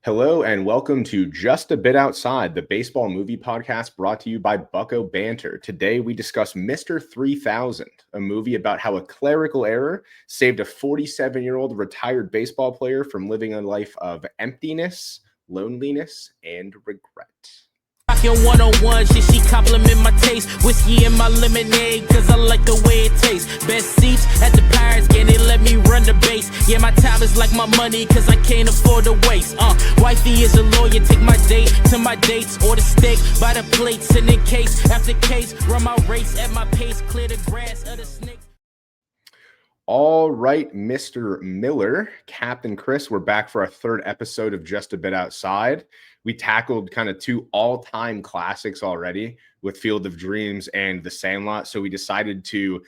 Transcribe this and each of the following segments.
Hello and welcome to Just a Bit Outside, the baseball movie podcast brought to you by Bucko Banter. Today we discuss Mr. 3000, a movie about how a clerical error saved a 47-year-old retired baseball player from living a life of emptiness, loneliness, and regret. Rockin' one-on-one, she compliment my taste. Whiskey in my lemonade, cause I like the way it tastes. Best seats at the Pirates game, they let me run the base. Yeah, my time is like my money, cause I can't afford to waste. Wifey is a lawyer, take my date to my dates. Order steak by the plate, sending case after case. Run my race at my pace, clear the grass of the snakes. All right, Mr. Miller, Captain Chris, we're back for our third episode of Just a Bit Outside. We tackled kind of two all-time classics already with Field of Dreams and The Sandlot, so we decided to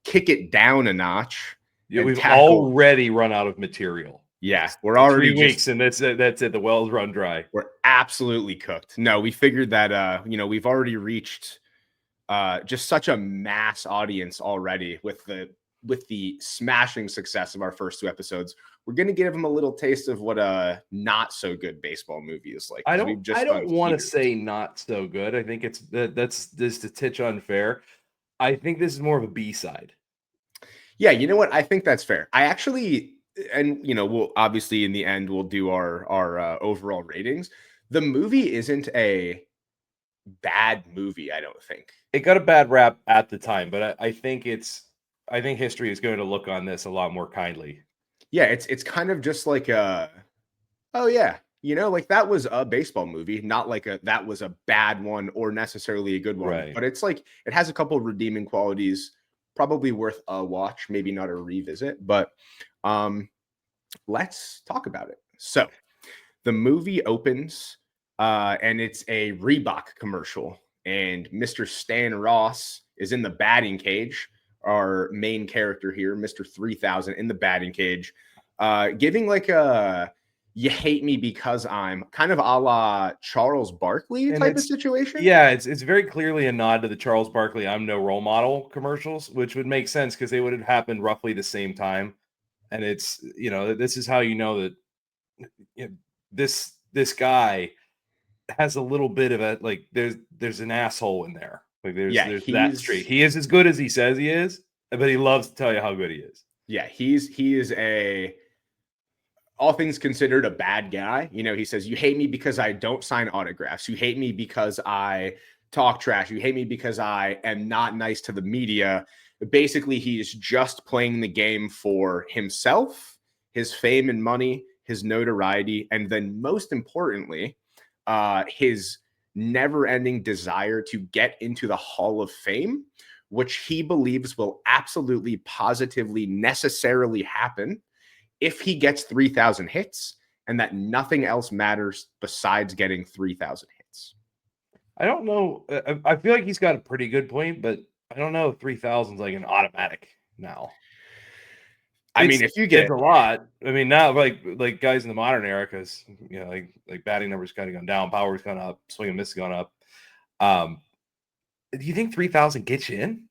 kick it down a notch. Yeah, we've already run out of material. Yeah, we're already 3 weeks, and that's it. The well's run dry. We're absolutely cooked. No, we figured that we've already reached just such a mass audience already with the smashing success of our first two episodes. We're going to give them a little taste of what a not so good baseball movie is like. I don't want to say not so good. I think that's just a titch unfair. I think this is more of a B-side. Yeah, you know what? I think that's fair. I actually, and we'll obviously in the end we'll do our overall ratings. The movie isn't a bad movie, I don't think. It got a bad rap at the time, but I think history is going to look on this a lot more kindly. Yeah, it's kind of just like like that was a baseball movie, not like that was a bad one or necessarily a good one. Right. But it's like it has a couple of redeeming qualities, probably worth a watch, maybe not a revisit. But let's talk about it. So the movie opens and it's a Reebok commercial, and Mr. Stan Ross is in the batting cage. Our main character here, Mr. 3000, in the batting cage, giving like a "you hate me because I'm" kind of a la Charles Barkley type of situation. Yeah, it's very clearly a nod to the Charles Barkley "I'm no role model" commercials, which would make sense because they would have happened roughly the same time. And it's this is how you know that this guy has a little bit of a there's an asshole in there. There's that streak. He is as good as he says he is, but he loves to tell you how good he is. Yeah, he is a, all things considered, a bad guy. He says, "You hate me because I don't sign autographs. You hate me because I talk trash. You hate me because I am not nice to the media." Basically, he's just playing the game for himself, his fame and money, his notoriety, and then most importantly, his never-ending desire to get into the Hall of Fame, which he believes will absolutely, positively, necessarily happen if he gets 3,000 hits, and that nothing else matters besides getting 3,000 hits. I don't know. I feel like he's got a pretty good point, but I don't know if 3,000 is like an automatic now. I mean, if you get a lot, I mean, now like guys in the modern era, because like batting numbers kind of gone down, power's gone up, swing and miss has gone up. Do you think 3,000 gets you in?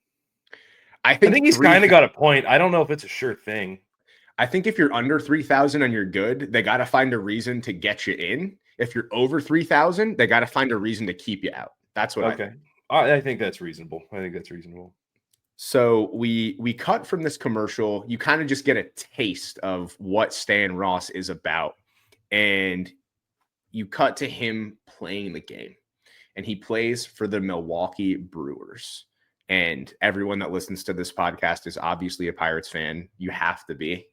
I think he's kind of got a point. I don't know if it's a sure thing. I think if you're under 3,000 and you're good, they got to find a reason to get you in. If you're over 3,000, they got to find a reason to keep you out. That's what I think. I think that's reasonable. So we cut from this commercial. You kind of just get a taste of what Stan Ross is about. And you cut to him playing the game. And he plays for the Milwaukee Brewers. And everyone that listens to this podcast is obviously a Pirates fan. You have to be.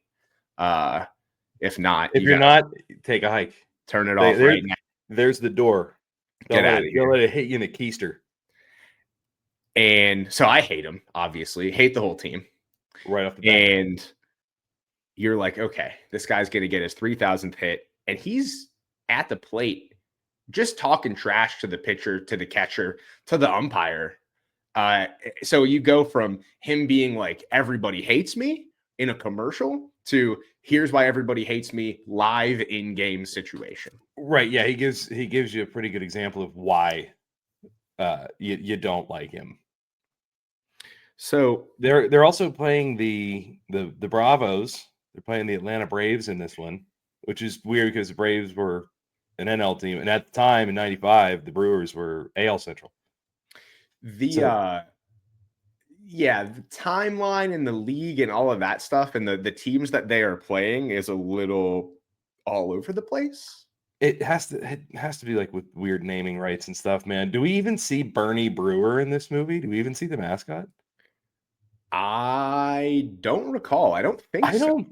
If not, you're not, take a hike. Turn it off right now. There's the door. Get out of here. Don't let it hit you in the keister. And so I hate him, obviously. Hate the whole team. Right off the bat. And you're like, okay, this guy's going to get his 3,000th hit. And he's at the plate just talking trash to the pitcher, to the catcher, to the umpire. So you go from him being like, everybody hates me in a commercial to here's why everybody hates me live in-game situation. Right. Yeah, he gives you a pretty good example of why you don't like him. So they're also playing the Bravos. They're playing the Atlanta Braves in this one, which is weird because the Braves were an NL team, and at the time in '95, the Brewers were AL Central. The timeline in the league and all of that stuff, and the teams that they are playing is a little all over the place. It has to be like with weird naming rights and stuff, man. Do we even see Bernie Brewer in this movie? Do we even see the mascot? I don't recall. I don't think so.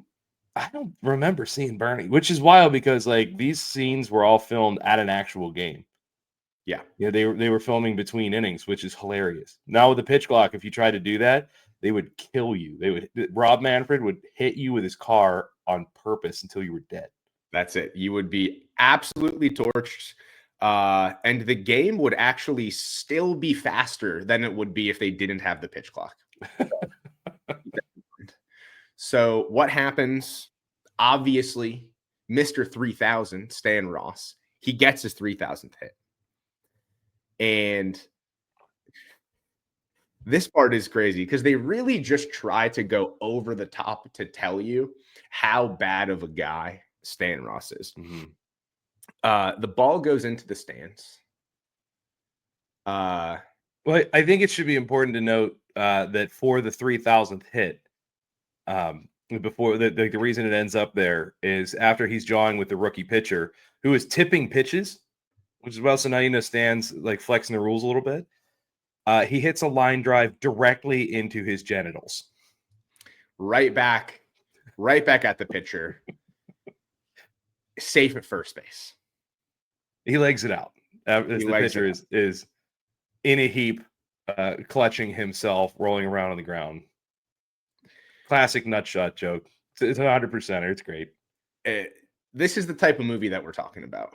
I don't remember seeing Bernie, which is wild because like these scenes were all filmed at an actual game. Yeah. Yeah, they were filming between innings, which is hilarious. Now with the pitch clock, if you try to do that, they would kill you. Rob Manfred would hit you with his car on purpose until you were dead. That's it. You would be absolutely torched. And the game would actually still be faster than it would be if they didn't have the pitch clock. So what happens? Obviously, Mr. 3000, Stan Ross, he gets his 3000th hit. And this part is crazy because they really just try to go over the top to tell you how bad of a guy Stan Ross is. Mm-hmm. The ball goes into the stands. Well, I think it should be important to note that for the 3000th hit, before the reason it ends up there is after he's jawing with the rookie pitcher who is tipping pitches, which is well, so now you know Stan's like flexing the rules a little bit. He hits a line drive directly into his genitals. Right back at the pitcher. Safe at first base. He legs it out. The pitcher is in a heap, clutching himself, rolling around on the ground. Classic nutshot joke. It's 100%. It's great. This is the type of movie that we're talking about.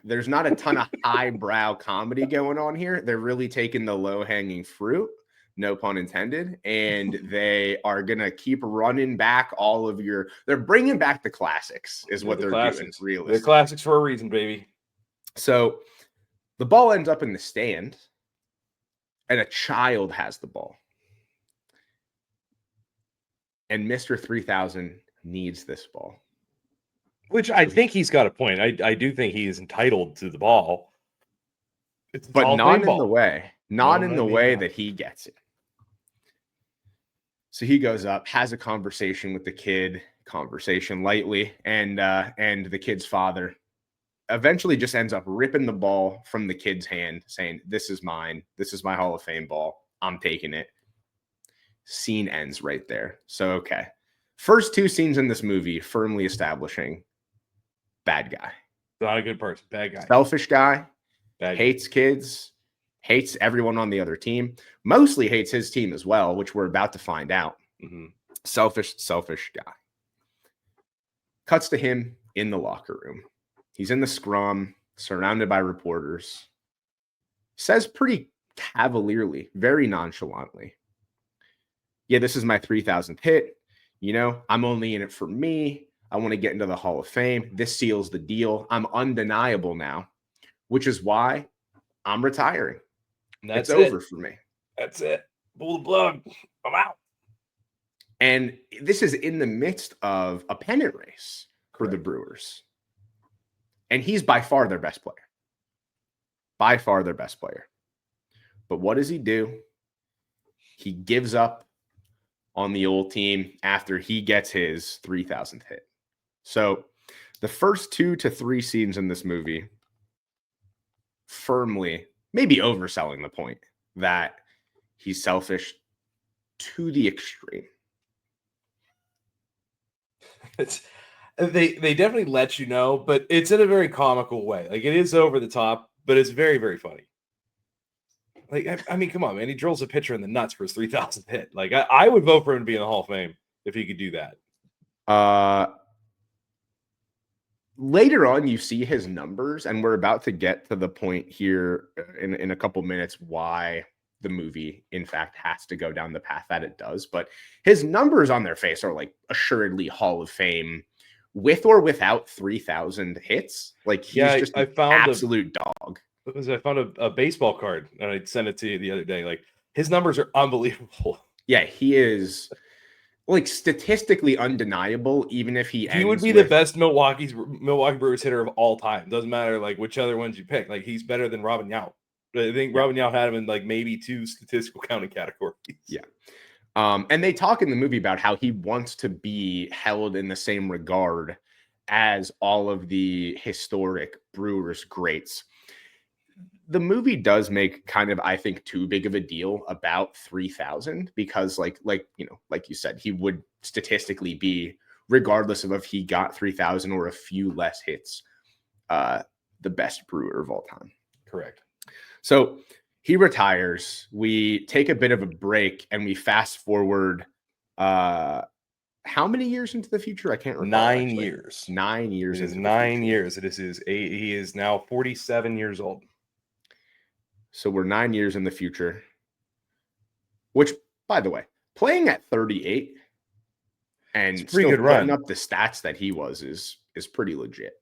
There's not a ton of highbrow comedy going on here. They're really taking the low-hanging fruit, no pun intended, and they are going to keep running back all of your – they're bringing back the classics is what they're doing. Realism. They're classics for a reason, baby. So the ball ends up in the stand, and a child has the ball. And Mr. 3000 needs this ball. Which I think he's got a point. I do think he is entitled to the ball. But not in the way. Not in the way that he gets it. So he goes up, has a conversation with the kid, conversation lightly, and the kid's father eventually just ends up ripping the ball from the kid's hand, saying, "This is mine. This is my Hall of Fame ball. I'm taking it." Scene ends right there. So, okay. First two scenes in this movie firmly establishing bad guy. Not a good person. Bad guy. Selfish guy. Bad hates kids. Hates everyone on the other team. Mostly hates his team as well, which we're about to find out. Mm-hmm. Selfish guy. Cuts to him in the locker room. He's in the scrum, surrounded by reporters. Says pretty cavalierly, very nonchalantly, "Yeah, this is my 3000th hit. You know, I'm only in it for me. I want to get into the Hall of Fame. This seals the deal. I'm undeniable now, which is why I'm retiring. It's over for me. That's it. Pull the plug. I'm out." And this is in the midst of a pennant race for the Brewers. And he's by far their best player. By far their best player. But what does he do? He gives up on the old team after he gets his 3000th hit. So the first 2 to 3 scenes in this movie firmly, maybe overselling the point that he's selfish to the extreme. They definitely let you know, but it's in a very comical way. Like it is over the top, but it's very, very funny. Like, I mean, come on, man. He drills a pitcher in the nuts for his 3000th hit. Like, I would vote for him to be in the Hall of Fame if he could do that. Later on, you see his numbers, and we're about to get to the point here in a couple minutes why the movie, in fact, has to go down the path that it does. But his numbers on their face are like assuredly Hall of Fame with or without 3000 hits. Like, he's just an absolute dog. Because I found a baseball card and I sent it to you the other day. Like his numbers are unbelievable. Yeah, he is. like statistically undeniable, even if he He would ends be the with best Milwaukee Brewers hitter of all time. Doesn't matter like which other ones you pick. Like he's better than Robin Yount. I think Yeah. Robin Yount had him in like maybe 2 statistical counting categories. Yeah. And they talk in the movie about how he wants to be held in the same regard as all of the historic Brewers greats. The movie does make kind of, I think, too big of a deal about 3,000 because, like you said, he would statistically be, regardless of if he got 3,000 or a few less hits, the best Brewer of all time. Correct. So he retires. We take a bit of a break and we fast forward. How many years into the future? I can't recall. 9 actually. years. 9 years. It is into 9 the years. It is he is now 47 years old. So we're 9 years in the future. Which, by the way, playing at 38 and pretty still good putting run. up the stats that he was is pretty legit.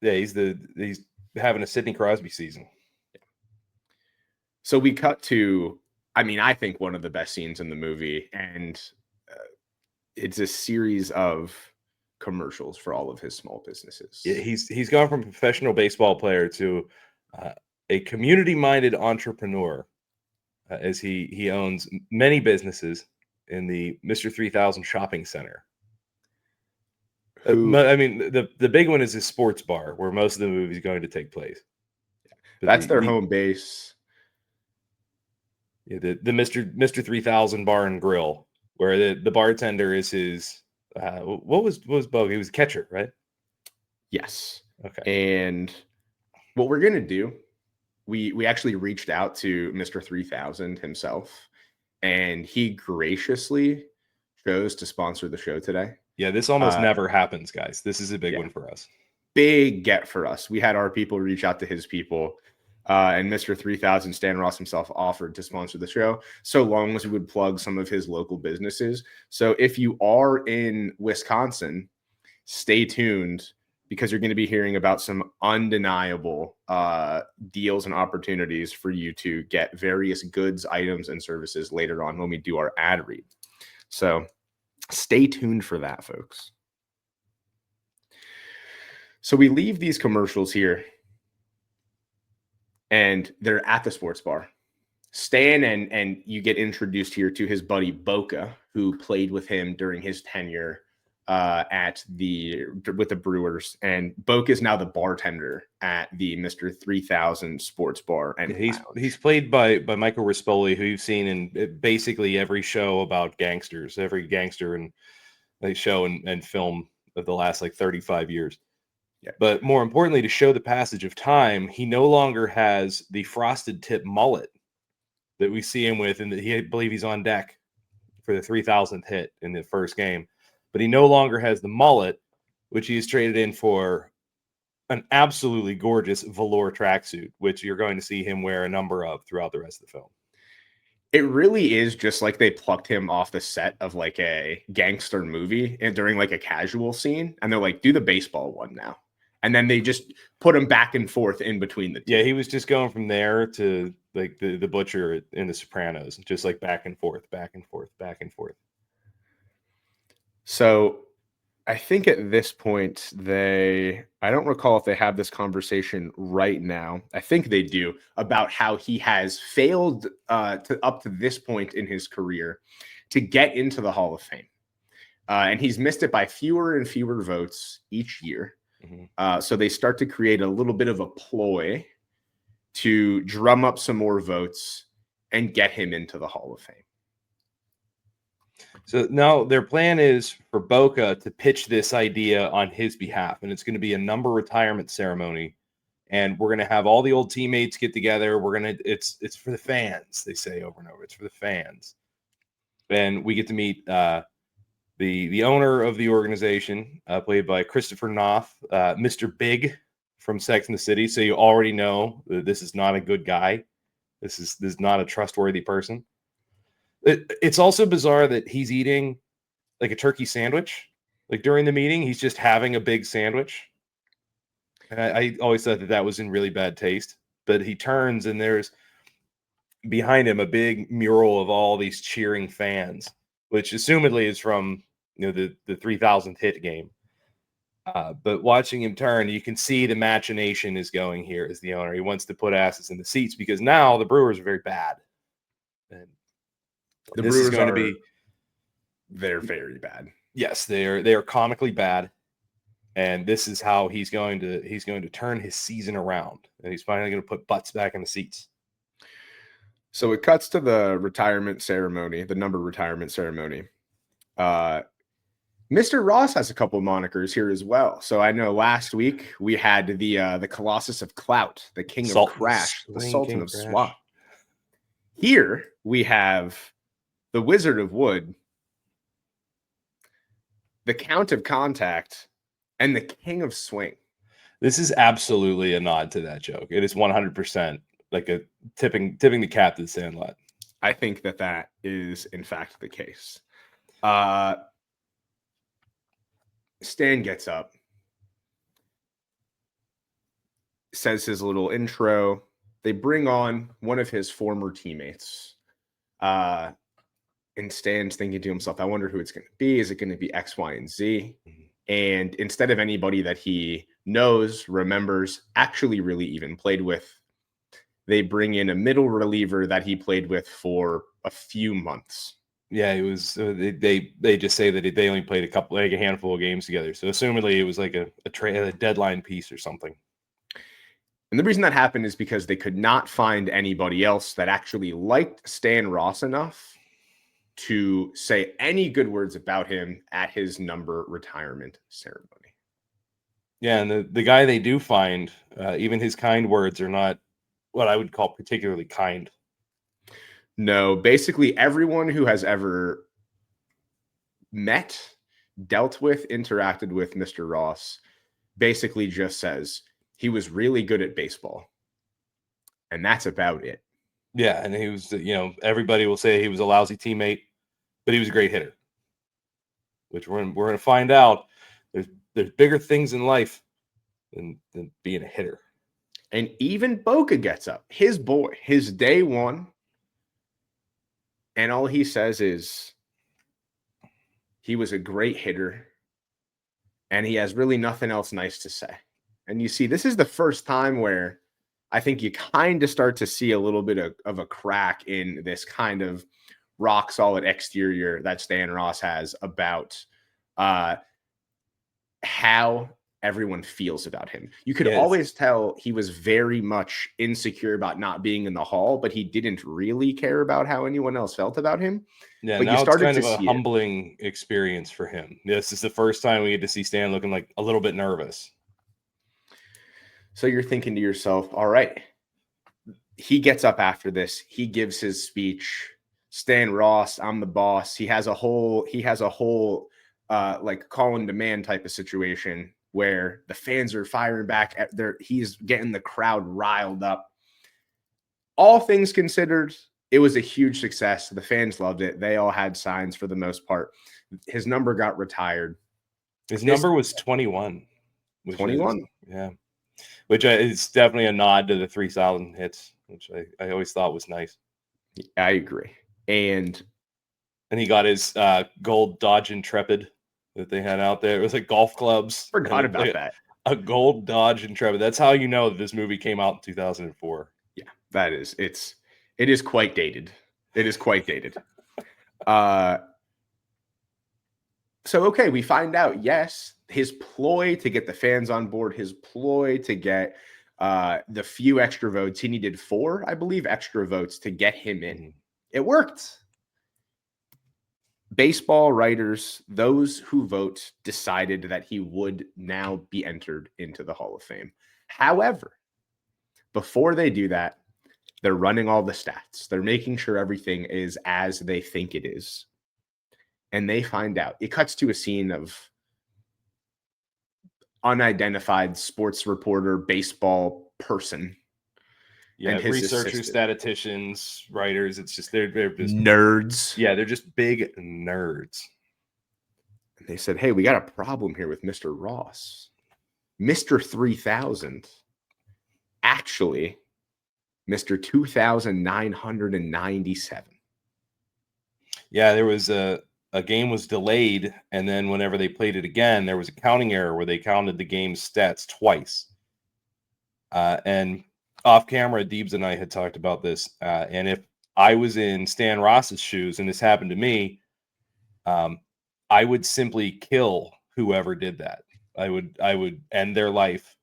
Yeah, he's having a Sidney Crosby season. So we cut to, I mean, I think one of the best scenes in the movie, and it's a series of commercials for all of his small businesses. Yeah, he's gone from a professional baseball player to a community-minded entrepreneur, as he owns many businesses in the Mr. 3000 shopping center. I mean, the big one is his sports bar, where most of the movie is going to take place. But that's their home base. Yeah, the Mr. 3000 Bar and Grill, where the bartender is his what was Bogue? He was a catcher, right? Yes. Okay. And what we're gonna do, we actually reached out to Mr. 3000 himself, and he graciously chose to sponsor the show today. Yeah, this almost never happens, guys. This is a big one for us. Big get for us. We had our people reach out to his people. And Mr. 3000, Stan Ross himself, offered to sponsor the show so long as we would plug some of his local businesses. So if you are in Wisconsin, stay tuned because you're going to be hearing about some undeniable deals and opportunities for you to get various goods, items, and services later on when we do our ad read. So stay tuned for that, folks. So we leave these commercials here. And they're at the sports bar. Stan and you get introduced here to his buddy Boca, who played with him during his tenure with the Brewers. And Boca is now the bartender at the Mr. 3000 Sports Bar. And he's played by Michael Rispoli, who you've seen in basically every show about gangsters, every gangster and show and film of the last like 35 years. Yeah. But more importantly, to show the passage of time, he no longer has the frosted tip mullet that we see him with, and I believe he's on deck for the 3,000th hit in the first game. But he no longer has the mullet, which he has traded in for an absolutely gorgeous velour tracksuit, which you're going to see him wear a number of throughout the rest of the film. It really is just like they plucked him off the set of like a gangster movie and during like a casual scene, and they're like, do the baseball one now. And then they just put him back and forth in between the two. Yeah, he was just going from there to like the butcher in The Sopranos, just like back and forth, back and forth, back and forth. So I think at this point, I don't recall if they have this conversation right now. I think they do, about how he has failed up to this point in his career to get into the Hall of Fame. And he's missed it by fewer and fewer votes each year. Mm-hmm. So they start to create a little bit of a ploy to drum up some more votes and get him into the Hall of Fame. So now their plan is for Boca to pitch this idea on his behalf, and it's going to be a number retirement ceremony, and we're going to have all the old teammates get together. It's for the fans, they say over and over. It's for the fans, and we get to meet the owner of the organization, played by Christopher Noth, Mr. Big from Sex and the City. So you already know that this is not a good guy. This is not a trustworthy person. It's also bizarre that he's eating like a turkey sandwich. Like during the meeting, he's just having a big sandwich. And I always thought that was in really bad taste. But he turns and there's behind him a big mural of all these cheering fans, which assumedly is from the 3,000th hit game. But watching him turn, you can see the machination is going here as the owner. He wants to put asses in the seats because now the Brewers are very bad. And The this Brewers is going to be, they're very bad. yes, they are comically bad. And this is how he's going to turn his season around. And he's finally going to put butts back in the seats. So it cuts to the retirement ceremony, the number retirement ceremony. Mr. Ross has a couple monikers here as well. So I know last week we had the Colossus of Clout, the King of Crash, the Sultan of Swat. Here we have the Wizard of Wood, the Count of Contact, and the King of Swing. This is absolutely a nod to that joke. It is 100% like a tipping the cap to the Sandlot. I think that is in fact the case. Stan gets up, says his little intro. They bring on one of his former teammates. And Stan's thinking to himself, I wonder who it's going to be. Is it going to be X, Y, and Z? Mm-hmm. And instead of anybody that he knows, remembers, actually really even played with, they bring in a middle reliever that he played with for a few months. Yeah, it was. They just say that they only played a handful of games together. So assumedly it was like a deadline piece or something. And the reason that happened is because they could not find anybody else that actually liked Stan Ross enough to say any good words about him at his number retirement ceremony. Yeah, and the guy they do find, even his kind words are not what I would call particularly kind. No, basically everyone who has ever met, dealt with, interacted with Mr. Ross basically just says he was really good at baseball. And that's about it. Yeah, and he was, everybody will say he was a lousy teammate, but he was a great hitter. Which we're going to find out. There's bigger things in life than being a hitter. And even Boca gets up, his boy, his day one. And all he says is he was a great hitter. And he has really nothing else nice to say. And you see, this is the first time where I think you kind of start to see a little bit of a crack in this kind of rock solid exterior that Stan Ross has about how everyone feels about him. You could always tell he was very much insecure about not being in the hall, but he didn't really care about how anyone else felt about him. Yeah, but now you started it's kind to of a see humbling experience for him. This is the first time we get to see Stan looking like a little bit nervous. So you're thinking to yourself, all right, he gets up after this. He gives his speech. Stan Ross, I'm the boss. He has a whole like call and demand type of situation where the fans are firing back at he's getting the crowd riled up. All things considered, it was a huge success. The fans loved it. They all had signs for the most part. His number got retired. His number was 21. 21? Yeah. Which is definitely a nod to the 3,000 hits, which I always thought was nice. I agree. And he got his gold Dodge Intrepid that they had out there. It was like golf clubs. Forgot about that. A gold Dodge Intrepid. That's how you know that this movie came out in 2004. Yeah, that is. It is quite dated. It is quite dated. So, okay, we find out, yes, his ploy to get the fans on board, his ploy to get the few extra votes. He needed 4, I believe, extra votes to get him in. It worked. Baseball writers, those who vote, decided that he would now be entered into the Hall of Fame. However, before they do that, they're running all the stats. They're making sure everything is as they think it is. And they find out. It cuts to a scene of unidentified sports reporter, baseball person. Yeah, and his researchers, assistant. Statisticians, writers. It's just they're just nerds. Yeah, they're just big nerds. And they said, hey, we got a problem here with Mr. Ross. Mr. 3000. Actually, Mr. 2,997. Yeah, there was a a game was delayed, and then whenever they played it again, there was a counting error where they counted the game's stats twice. And off camera, Deebs and I had talked about this. And if I was in Stan Ross's shoes and this happened to me, I would simply kill whoever did that. I would end their life,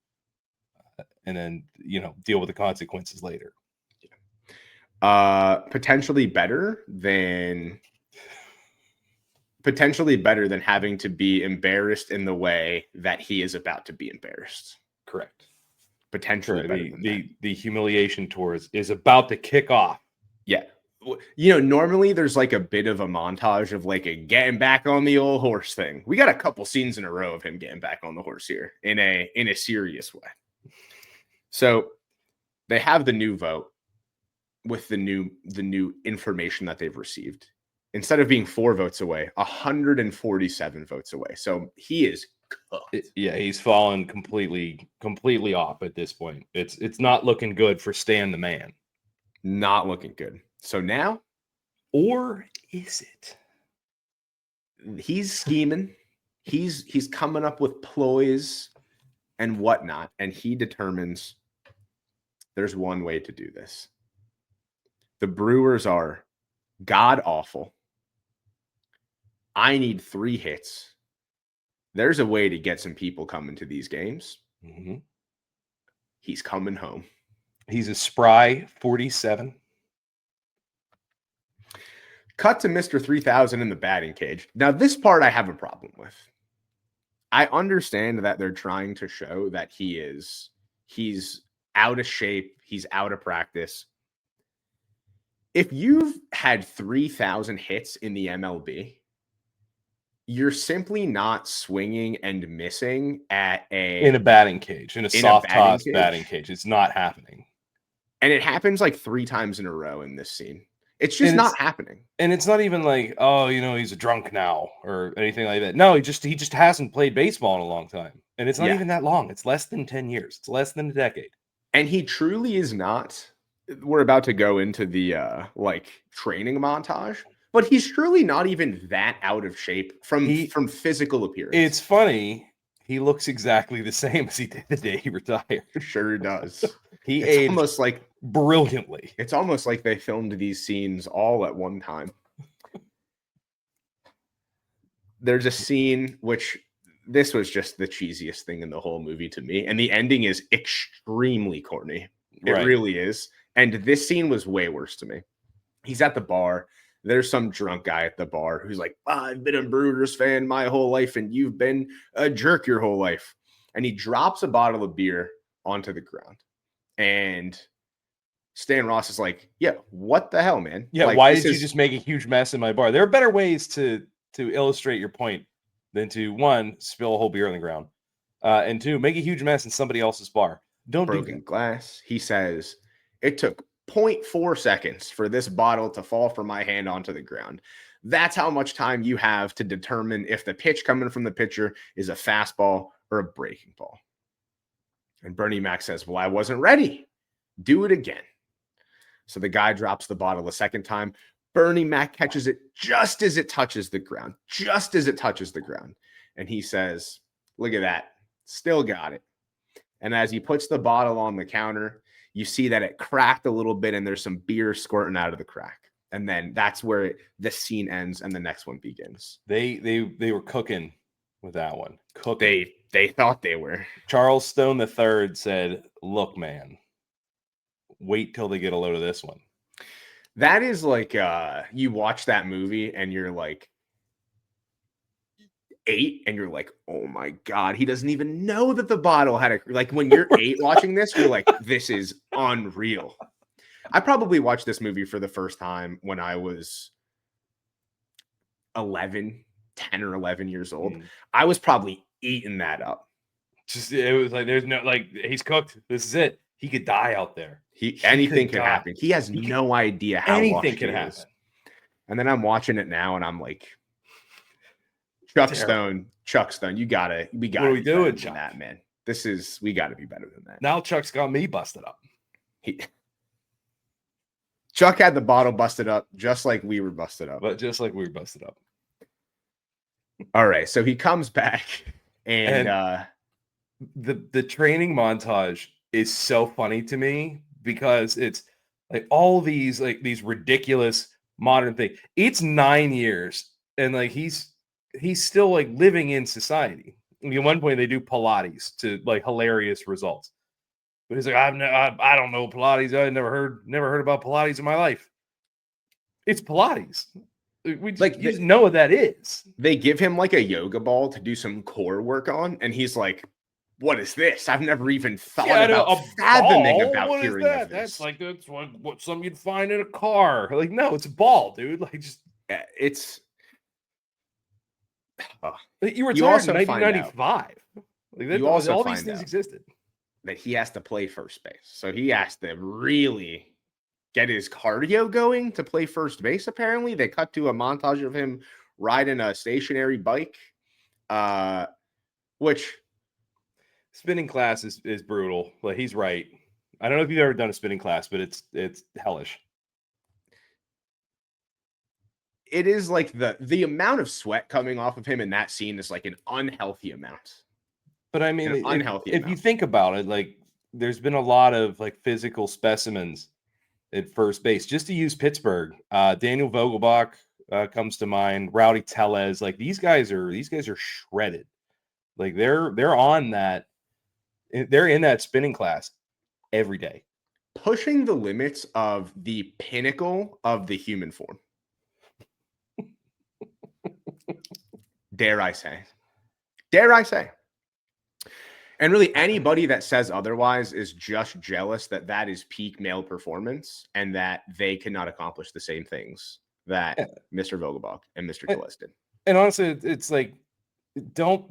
and then deal with the consequences later. Potentially better than having to be embarrassed in the way that he is about to be embarrassed. Correct. Potentially better than the humiliation tour is about to kick off. Yeah. Normally there's like a bit of a montage of like a getting back on the old horse thing. We got a couple scenes in a row of him getting back on the horse here in a serious way. So they have the new vote with the new information that they've received. Instead of being 4 votes away, 147 votes away. So he is cooked. He's fallen completely off at this point. It's not looking good for Stan the man. Not looking good. So now, or is it? He's scheming. He's coming up with ploys and whatnot, and he determines there's one way to do this. The Brewers are god awful. I need 3 hits. There's a way to get some people coming to these games. Mm-hmm. He's coming home. He's a spry 47. Cut to Mr. 3000 in the batting cage. Now, this part I have a problem with. I understand that they're trying to show that he's out of shape. He's out of practice. If you've had 3,000 hits in the MLB, you're simply not swinging and missing in a batting cage, in a soft toss batting cage. It's not happening. And it happens like 3 times in a row in this scene. It's just not happening. And it's not even like, he's a drunk now or anything like that. No, he just hasn't played baseball in a long time. And it's not even that long. It's less than 10 years. It's less than a decade. And he truly is not. We're about to go into the training montage, but he's truly not even that out of shape from physical appearance. It's funny. He looks exactly the same as he did the day he retired. Sure does. He aged almost like brilliantly. It's almost like they filmed these scenes all at one time. There's a scene which this was just the cheesiest thing in the whole movie to me. And the ending is extremely corny. It really is. And this scene was way worse to me. He's at the bar. There's some drunk guy at the bar who's like, I've been a Brewers fan my whole life, and you've been a jerk your whole life. And he drops a bottle of beer onto the ground. And Stan Ross is like, yeah, what the hell, man? Yeah, why did you just make a huge mess in my bar? There are better ways to illustrate your point than to, 1, spill a whole beer on the ground, and 2, make a huge mess in somebody else's bar. Don't do broken glass. He says, it took 0.4 seconds for this bottle to fall from my hand onto the ground. That's how much time you have to determine if the pitch coming from the pitcher is a fastball or a breaking ball. And Bernie Mac says, well, I wasn't ready. Do it again. So the guy drops the bottle a second time. Bernie Mac catches it just as it touches the ground. Just as it touches the ground. And he says, look at that. Still got it. And as he puts the bottle on the counter, you see that it cracked a little bit and there's some beer squirting out of the crack. And then that's where the scene ends and the next one begins. They were cooking with that one. Cooking. They thought they were. Charles Stone III said, look, man, wait till they get a load of this one. That is like you watch that movie and you're like 8 and you're like, oh my God, he doesn't even know that the bottle had a, like when you're 8 watching this, you're like, this is unreal. I probably watched this movie for the first time when I was 10 or 11 years old. I was probably eating that up. It was like, there's no, like, he's cooked. This is it. He could die out there. Anything could happen. He has no idea how anything could happen. And then I'm watching it now and I'm like, Chuck Stone, we gotta what are we doing, Chuck? That, man. We gotta be better than that. Now Chuck's got me busted up. Chuck had the bottle busted up just like we were busted up. But just like we were busted up. All right, so he comes back, and the training montage is so funny to me because it's like all these ridiculous modern thing. It's 9 years and like he's still like living in society. I mean, at one point they do Pilates to like hilarious results. But he's like, I don't know Pilates. I never heard about Pilates in my life. It's Pilates. You just know what that is. they give him like a yoga ball to do some core work on, and he's like, "What is this? I've never even thought about fathoming about what hearing is that? of this." That's what something you'd find in a car. Like, no, it's a ball, dude. Like, just It's you You retired also in find out- 1995. Like, you also all these find things out existed. that he has to play first base, so he has to really get his cardio going to play first base. Apparently, they cut to a montage of him riding a stationary bike, which Spinning class is brutal. Like, he's right. I don't know if you've ever done a spinning class, but it's hellish. it is like the amount of sweat coming off of him in that scene is like an unhealthy amount. But I mean, unhealthy if you amount. think about it, like there's been a lot of like physical specimens at first base. Just to use Pittsburgh, Daniel Vogelbach comes to mind. Rowdy Tellez, like these guys are shredded. Like they're on that. They're in that spinning class every day, Pushing the limits of the pinnacle of the human form. Dare I say? Dare I say? And really, anybody that says otherwise is just jealous that that is peak male performance and that they cannot accomplish the same things that Mr. Vogelbach and Mr. Tellez did. And honestly, it's like don't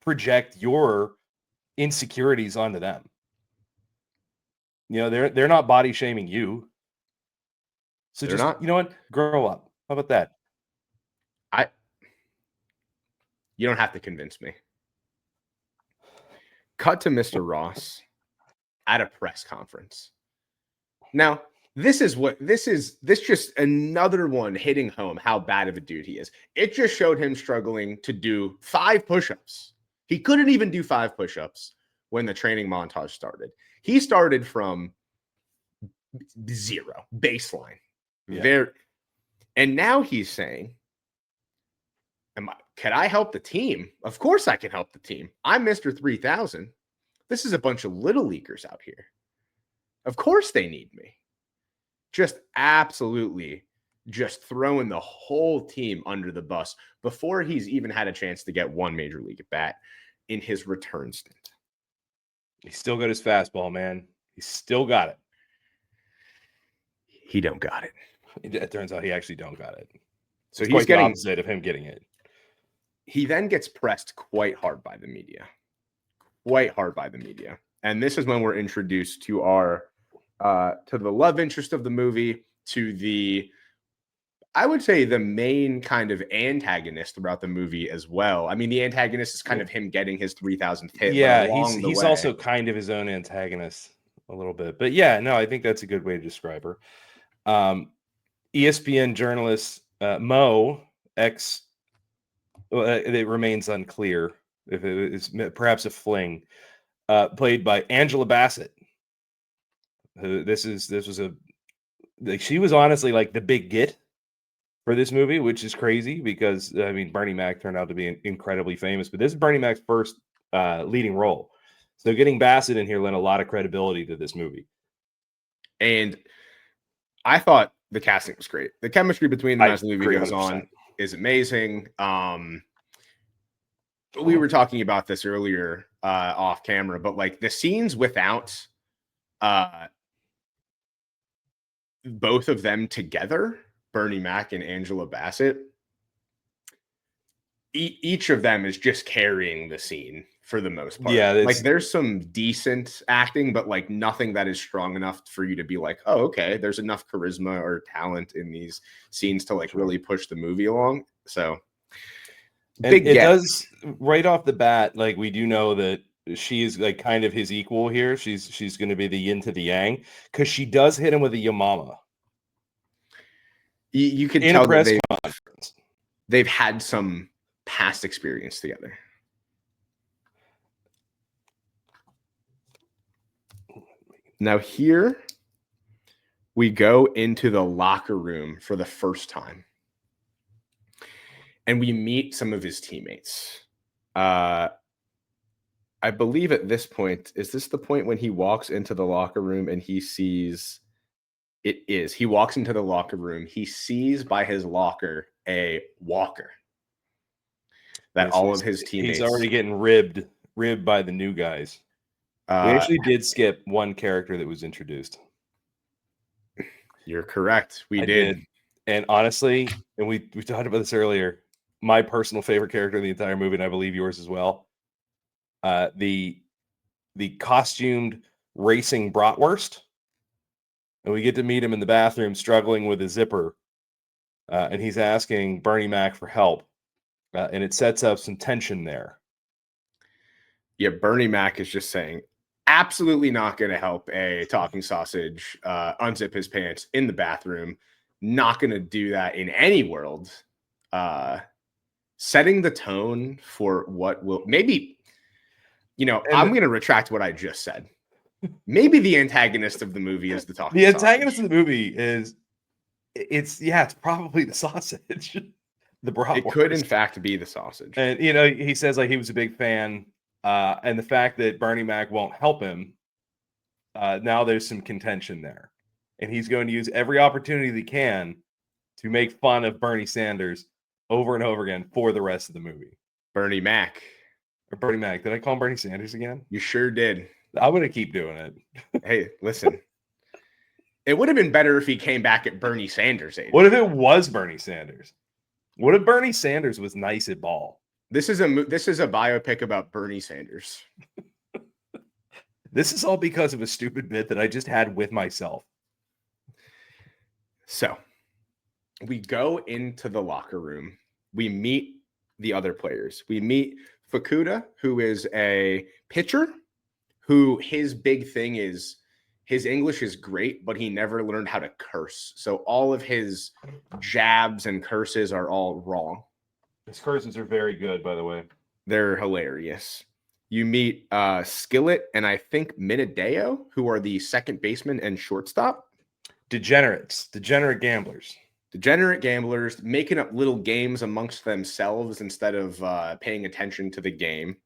project your insecurities onto them. You know, they're not body shaming you. So They're just not. You know what? Grow up. How about that? You don't have to convince me. Cut to Mr. Ross at a press conference. Now, this just another one hitting home how bad of a dude he is. It just showed him struggling to do 5 push-ups. He couldn't even do 5 push-ups when the training montage started. He started from 0, baseline. Yeah. And now he's saying, can I help the team? Of course I can help the team. I'm Mr. 3000. This is a bunch of little leaguers out here. Of course they need me. Just absolutely just throwing the whole team under the bus before he's even had a chance to get one major league at bat in his return stint. He's still got his fastball, man. He's still got it. He don't got it. It turns out he actually don't got it. So he's he's getting the opposite of him getting it. He then gets pressed quite hard by the media. And this is when we're introduced to our to the love interest of the movie, to the, I would say, the main kind of antagonist throughout the movie as well. I mean, the antagonist is kind of him getting his 3000th hit. Yeah, he's also kind of his own antagonist a little bit. But yeah, no, I think that's a good way to describe her. ESPN journalist Mo X. It remains unclear if it is perhaps a fling, played by Angela Bassett. She was honestly like the big get for this movie, which is crazy because I mean Bernie Mac turned out to be incredibly famous, but this is Bernie Mac's first leading role. So getting Bassett in here lent a lot of credibility to this movie. And I thought the casting was great. The chemistry between them as the movie goes on is amazing. We were talking about this earlier off camera, but like the scenes without both of them together, Bernie Mac and Angela Bassett, each of them is just carrying the scene for the most part. Yeah, like there's some decent acting, but like nothing that is strong enough for you to be like, oh, okay, there's enough charisma or talent in these scenes to like really push the movie along. So it does right off the bat. Like we do know that she is like kind of his equal here. She's going to be the yin to the yang because she does hit him with a Yamama. You can tell that they've had some past experience together. Now here we go into the locker room for the first time. And we meet some of his teammates. I believe at this point, is this the point when he walks into the locker room and he sees it is. He walks into the locker room. He sees by his locker a walker that all of his teammates. He's already getting ribbed by the new guys. We actually did skip one character that was introduced. You're correct. We did. And honestly, and we talked about this earlier, my personal favorite character in the entire movie, and I believe yours as well. The costumed racing bratwurst. And we get to meet him in the bathroom struggling with a zipper. And he's asking Bernie Mac for help. And it sets up some tension there. Yeah, Bernie Mac is just saying, absolutely not going to help a talking sausage unzip his pants in the bathroom. Not going to do that in any world. Setting the tone for what will maybe, I'm going to retract what I just said. Maybe the antagonist of the movie is the talking sausage. The antagonist of the movie is, it's probably the sausage. The bratwurst. It could, in fact, be the sausage. And, he says, like, he was a big fan. And the fact that Bernie Mac won't help him, now there's some contention there. And he's going to use every opportunity that he can to make fun of Bernie Sanders over and over again for the rest of the movie. Bernie Mac. Or Bernie Mac. Did I call him Bernie Sanders again? You sure did. I'm going to keep doing it. Hey, listen. It would have been better if he came back at Bernie Sanders' age. What if it was Bernie Sanders? What if Bernie Sanders was nice at ball? This is a biopic about Bernie Sanders. This is all because of a stupid bit that I just had with myself. So we go into the locker room. We meet the other players. We meet Fukuda, who is a pitcher, who his big thing is his English is great, but he never learned how to curse. So all of his jabs and curses are all wrong. His curses are very good, by the way. They're hilarious. You meet Skillet and I think Minadeo, who are the second baseman and shortstop. Degenerate gamblers. Degenerate gamblers making up little games amongst themselves instead of paying attention to the game.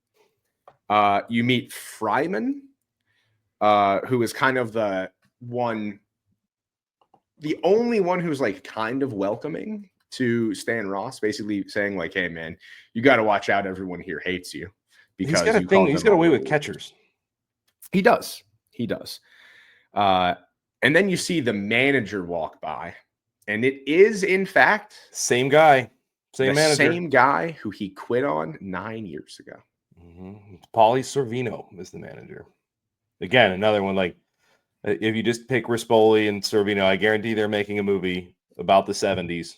You meet Fryman, who is kind of the only one who's like kind of welcoming to Stan Ross, basically saying like, "Hey man, you got to watch out. Everyone here hates you because he's got a way with catchers." He does. And then you see the manager walk by, and it is in fact same guy, same guy who he quit on 9 years ago. Mm-hmm. Paulie Sorvino is the manager. Again, another one, like, if you just pick Rispoli and Sorvino, I guarantee they're making a movie about the 70s,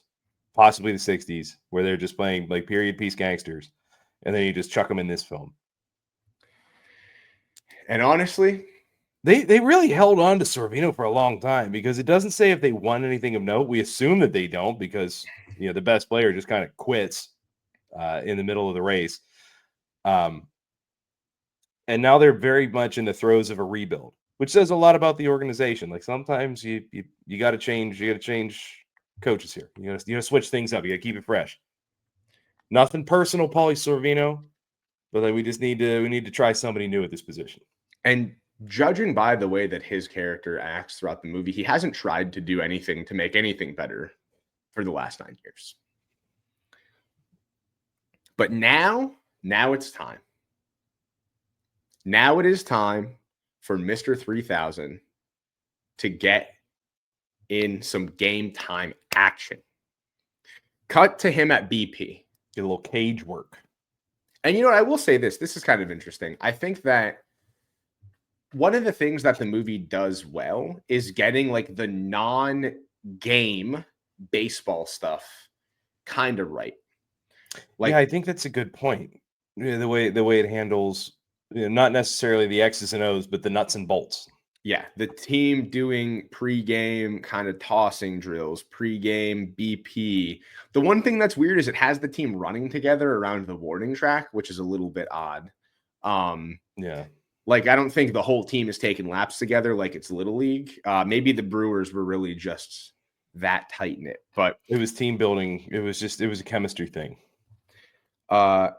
possibly the 60s, where they're just playing like period piece gangsters, and then you just chuck them in this film. And honestly, they really held on to Sorvino for a long time, because it doesn't say if they won anything of note. We assume that they don't, because the best player just kind of quits in the middle of the race. And now they're very much in the throes of a rebuild, which says a lot about the organization. Like, sometimes you got to change. You got to change coaches here. You got to switch things up. You got to keep it fresh. Nothing personal, Paulie Sorvino, but like, we need to try somebody new at this position. And judging by the way that his character acts throughout the movie, he hasn't tried to do anything to make anything better for the last 9 years. But now it's time. Now it is time for Mr. 3000 to get in some game time action. Cut to him at BP. Get a little cage work. And you know what? I will say this. This is kind of interesting. I think that one of the things that the movie does well is getting like the non-game baseball stuff kind of right. Like, yeah, I think that's a good point. The way it handles, not necessarily the X's and O's, but the nuts and bolts. Yeah, the team doing pregame kind of tossing drills, pregame BP. The one thing that's weird is it has the team running together around the warning track, which is a little bit odd. Yeah. Like, I don't think the whole team is taking laps together like it's Little League. Maybe the Brewers were really just that tight-knit, but it was team building. It was a chemistry thing. Doesn't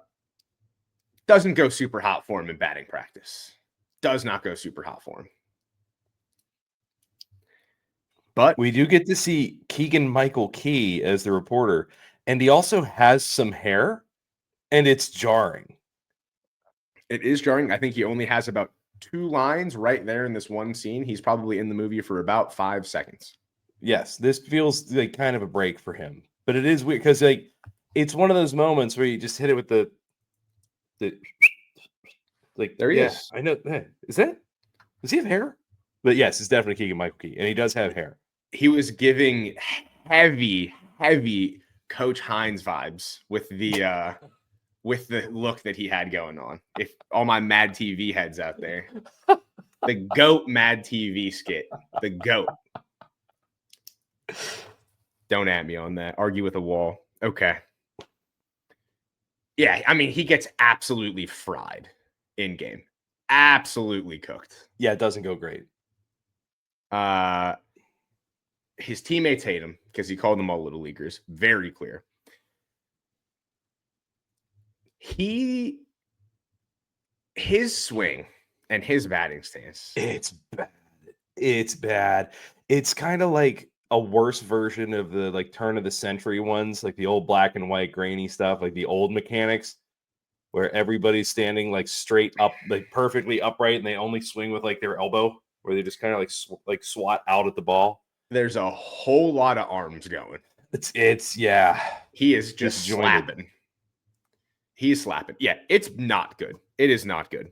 go super hot for him in batting practice. Does not go super hot for him. But we do get to see Keegan-Michael Key as the reporter, and he also has some hair, and it's jarring. It is jarring. I think he only has about 2 lines right there in this one scene. He's probably in the movie for about 5 seconds. Yes, this feels like kind of a break for him, but it is weird because like it's one of those moments where you just hit it with the like. There he is. I know. Hey, does he have hair? But yes, it's definitely Keegan-Michael Key, and he does have hair. He was giving heavy Coach Hines vibes with the look that he had going on. If all my Mad TV heads out there, the GOAT Mad TV skit, the GOAT. Don't at me on that. Argue with a wall. Okay. Yeah, I mean, he gets absolutely fried in game. Absolutely cooked. Yeah, it doesn't go great. His teammates hate him because he called them all little leaguers. Very clear. His swing and his batting stance. It's bad. It's bad. It's kind of like a worse version of the like turn of the century ones, like the old black and white grainy stuff, like the old mechanics where everybody's standing like straight up, like perfectly upright, and they only swing with like their elbow, where they just kind of like swat out at the ball. There's a whole lot of arms going. It's yeah. He is just slapping. He's slapping. Yeah, it's not good. It is not good.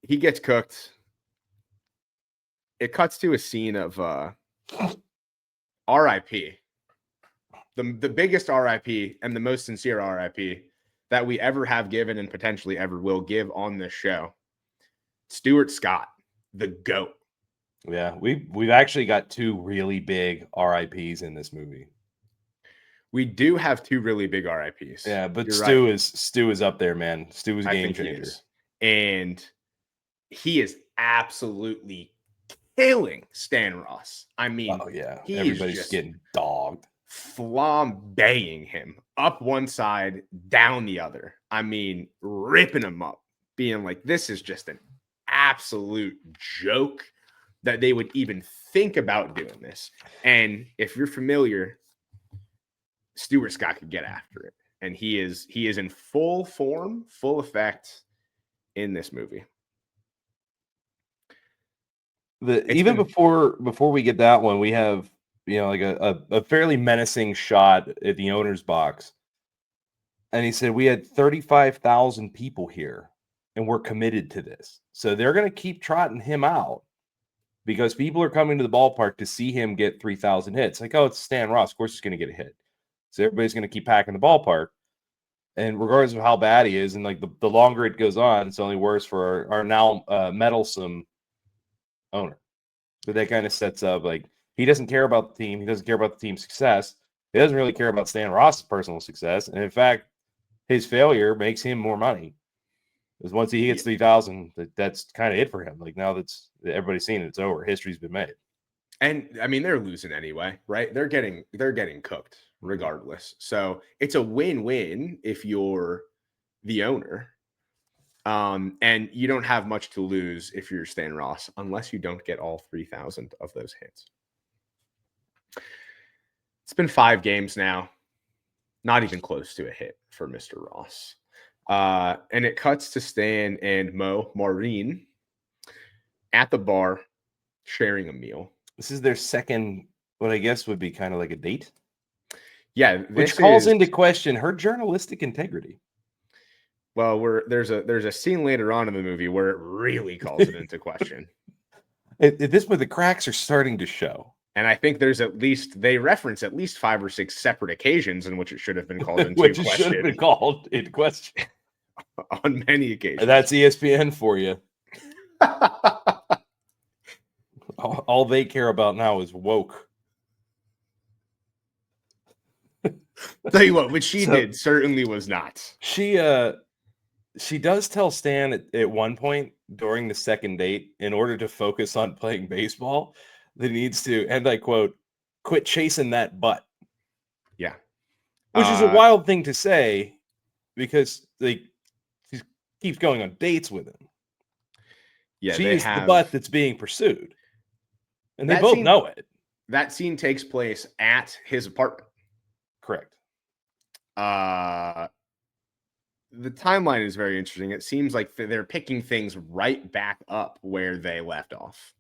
He gets cooked. It cuts to a scene of RIP. The biggest RIP and the most sincere RIP that we ever have given and potentially ever will give on this show. Stuart Scott, the GOAT. Yeah, we've actually got 2 really big RIPs in this movie. We do have 2 really big RIPs. Yeah, but Stu is up there, man. Stu is a game changer. And he is absolutely killing Stan Ross. I mean, oh yeah, everybody's just getting dogged, flambeing him up one side, down the other. I mean, ripping him up, being like, this is just an absolute joke that they would even think about doing this. And if you're familiar, Stuart Scott could get after it, and he is in full form, full effect in this movie. Before we get that one, we have like a fairly menacing shot at the owner's box, and he said we had 35,000 people here, and we're committed to this, so they're going to keep trotting him out because people are coming to the ballpark to see him get 3,000 hits. Like, oh, it's Stan Ross, of course he's going to get a hit. So everybody's going to keep packing the ballpark. And regardless of how bad he is, and like the longer it goes on, it's only worse for our now meddlesome owner. But that kind of sets up like he doesn't care about the team. He doesn't care about the team's success. He doesn't really care about Stan Ross's personal success. And in fact, his failure makes him more money. Because once he hits 3,000, that's kind of it for him. Like now that's everybody's seen it. It's over. History's been made. And I mean, they're losing anyway, right? They're getting cooked regardless. So it's a win-win if you're the owner. And you don't have much to lose if you're Stan Ross, unless you don't get all 3,000 of those hits. It's been 5 games now. Not even close to a hit for Mr. Ross. And it cuts to Stan and Maureen at the bar sharing a meal. This is their second, what I guess would be kind of like a date. Yeah, which calls into question her journalistic integrity. Well, there's a scene later on in the movie where it really calls it into question. This where the cracks are starting to show. And I think they reference at least 5 or 6 separate occasions in which it should have been called into question. Which should have been called into question. On many occasions. That's ESPN for you. All they care about now is woke. Tell you what she So- did certainly was not. She does tell Stan at one point during the second date, in order to focus on playing baseball, that he needs to, and I quote, "quit chasing that butt." Yeah. Which is a wild thing to say, because she keeps going on dates with him. Yeah, She they is the have butt that's being pursued. And they that both scene, know it. That scene takes place at his apartment. Correct. The timeline is very interesting. It seems like they're picking things right back up where they left off.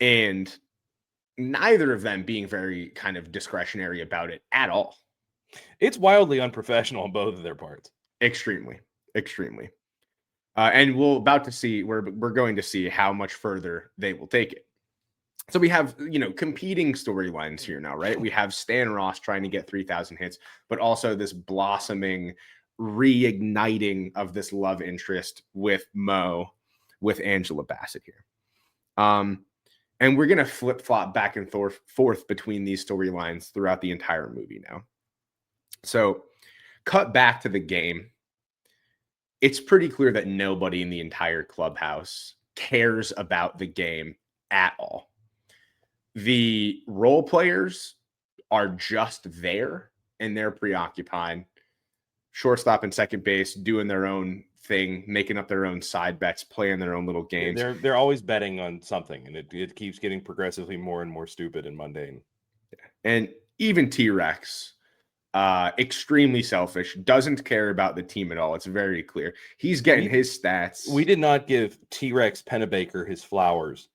And neither of them being very kind of discretionary about it at all. It's wildly unprofessional on both of their parts. Extremely. And we're going to see how much further they will take it. So we have, competing storylines here now, right? We have Stan Ross trying to get 3,000 hits, but also this blossoming, reigniting of this love interest with Mo, with Angela Bassett here. And we're going to flip-flop back and forth between these storylines throughout the entire movie now. So cut back to the game. It's pretty clear that nobody in the entire clubhouse cares about the game at all. The role players are just there, and they're preoccupied. Shortstop and second base doing their own thing, making up their own side bets, playing their own little games. They're always betting on something, and it keeps getting progressively more and more stupid and mundane. And even T-Rex, extremely selfish, doesn't care about the team at all. It's very clear. He's getting his stats. We did not give T-Rex Pennebaker his flowers.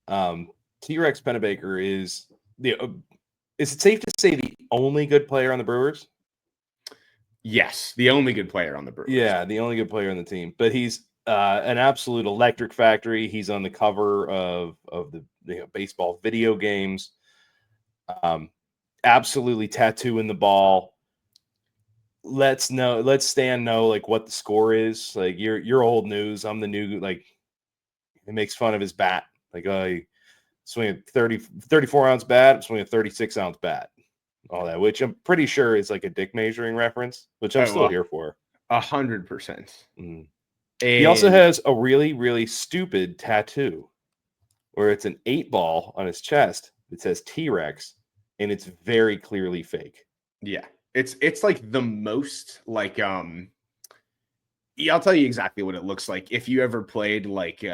T-Rex Pennebaker is is it safe to say the only good player on the Brewers? Yes, the only good player on the Brewers. Yeah, the only good player on the team. But he's an absolute electric factory. He's on the cover of the baseball video games. Absolutely tattooing the ball. Let's Stan know like what the score is. Like you're old news. I'm the new, like, it makes fun of his bat. Like swing a 34 ounce bat, swing a 36 ounce bat. All that, which I'm pretty sure is like a dick measuring reference, which I'm still here for. 100%. He also has a really, really stupid tattoo where it's an 8-ball on his chest that says T-Rex, and it's very clearly fake. Yeah. It's like the most like I'll tell you exactly what it looks like. If you ever played like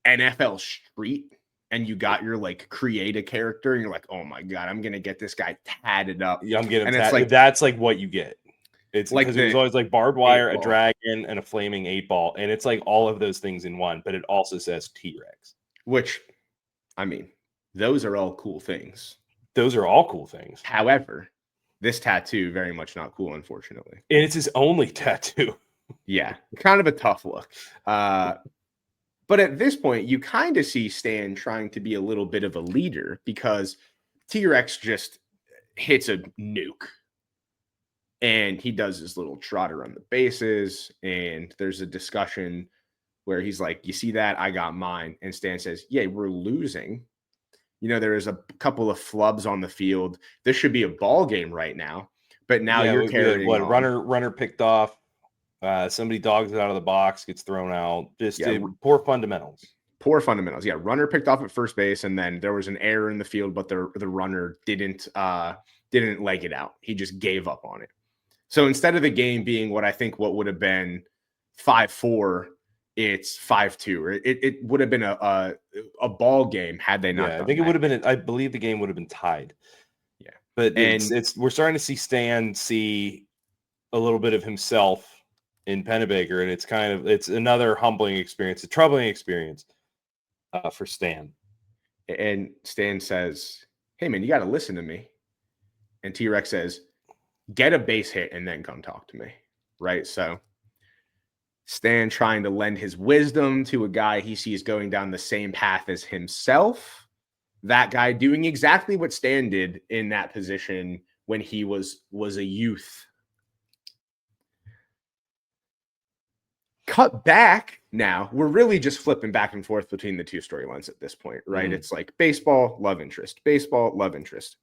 NFL Street and you got your like create a character and you're like, oh my god, I'm gonna get this guy tatted up. Yeah, I'm getting and it's like that's like what you get. It's like because it was always like barbed wire, a 8-ball. dragon, and a flaming 8-ball, and it's like all of those things in one. But it also says T-Rex, which, I mean, those are all cool things. Those are all cool things. However, this tattoo very much not cool, unfortunately. And it's his only tattoo. Yeah, kind of a tough look. But at this point, you kind of see Stan trying to be a little bit of a leader because T-Rex just hits a nuke. And he does his little trot around the bases. And there's a discussion where he's like, you see that? I got mine. And Stan says, yeah, we're losing. There is a couple of flubs on the field. This should be a ball game right now. But now you're carrying what on. runner picked off. Somebody dogs it out of the box, gets thrown out. Just poor fundamentals. Poor fundamentals. Yeah, runner picked off at first base, and then there was an error in the field, but the runner didn't leg it out. He just gave up on it. So instead of the game being what would have been 5-4, it's 5-2. Or it would have been a ball game had they not. Yeah, I think it would have been. I believe the game would have been tied. Yeah, but we're starting to see Stan see a little bit of himself in Pennebaker, and it's another humbling experience, a troubling experience for Stan. And Stan says, hey man, you got to listen to me. And T-Rex says, get a base hit and then come talk to me. Right. So Stan trying to lend his wisdom to a guy he sees going down the same path as himself. That guy doing exactly what Stan did in that position when he was a youth. Cut back now. We're really just flipping back and forth between the two storylines at this point, right? It's like baseball, love interest, baseball, love interest.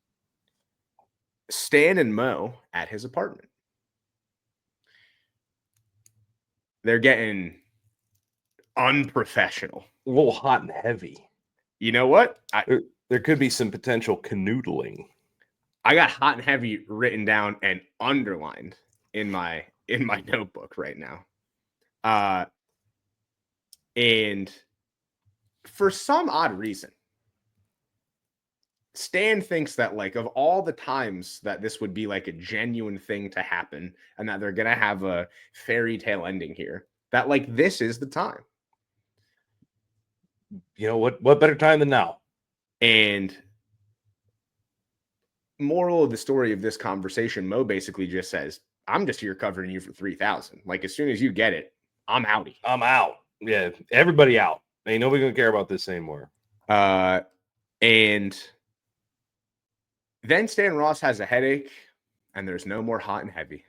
Stan and Mo at his apartment. They're getting unprofessional. A little hot and heavy. You know what? There could be some potential canoodling. I got hot and heavy written down and underlined in my notebook right now. And for some odd reason, Stan thinks that, like, of all the times that this would be like a genuine thing to happen and that they're going to have a fairy tale ending here, that, like, this is the time. You know, what better time than now? And moral of the story of this conversation, Mo basically just says, I'm just here covering you for 3,000. Like, as soon as you get it, I'm outie. I'm out. Yeah, everybody out. Ain't nobody gonna care about this anymore. And then Stan Ross has a headache, and there's no more hot and heavy.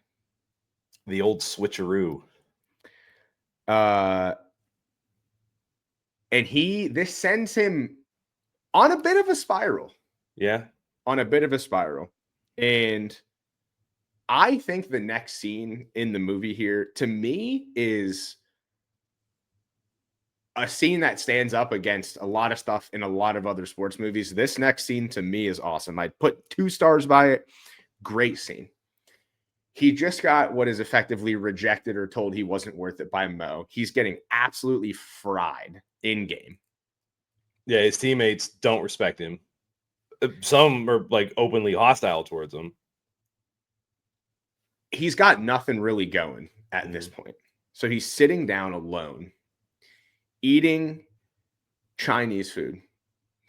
The old switcheroo. And this sends him on a bit of a spiral. Yeah. On a bit of a spiral. And I think the next scene in the movie here, to me, is a scene that stands up against a lot of stuff in a lot of other sports movies. This next scene, to me, is awesome. I'd put 2 stars by it. Great scene. He just got what is effectively rejected or told he wasn't worth it by Mo. He's getting absolutely fried in game. Yeah, his teammates don't respect him. Some are like openly hostile towards him. He's got nothing really going at this point. So he's sitting down alone, eating Chinese food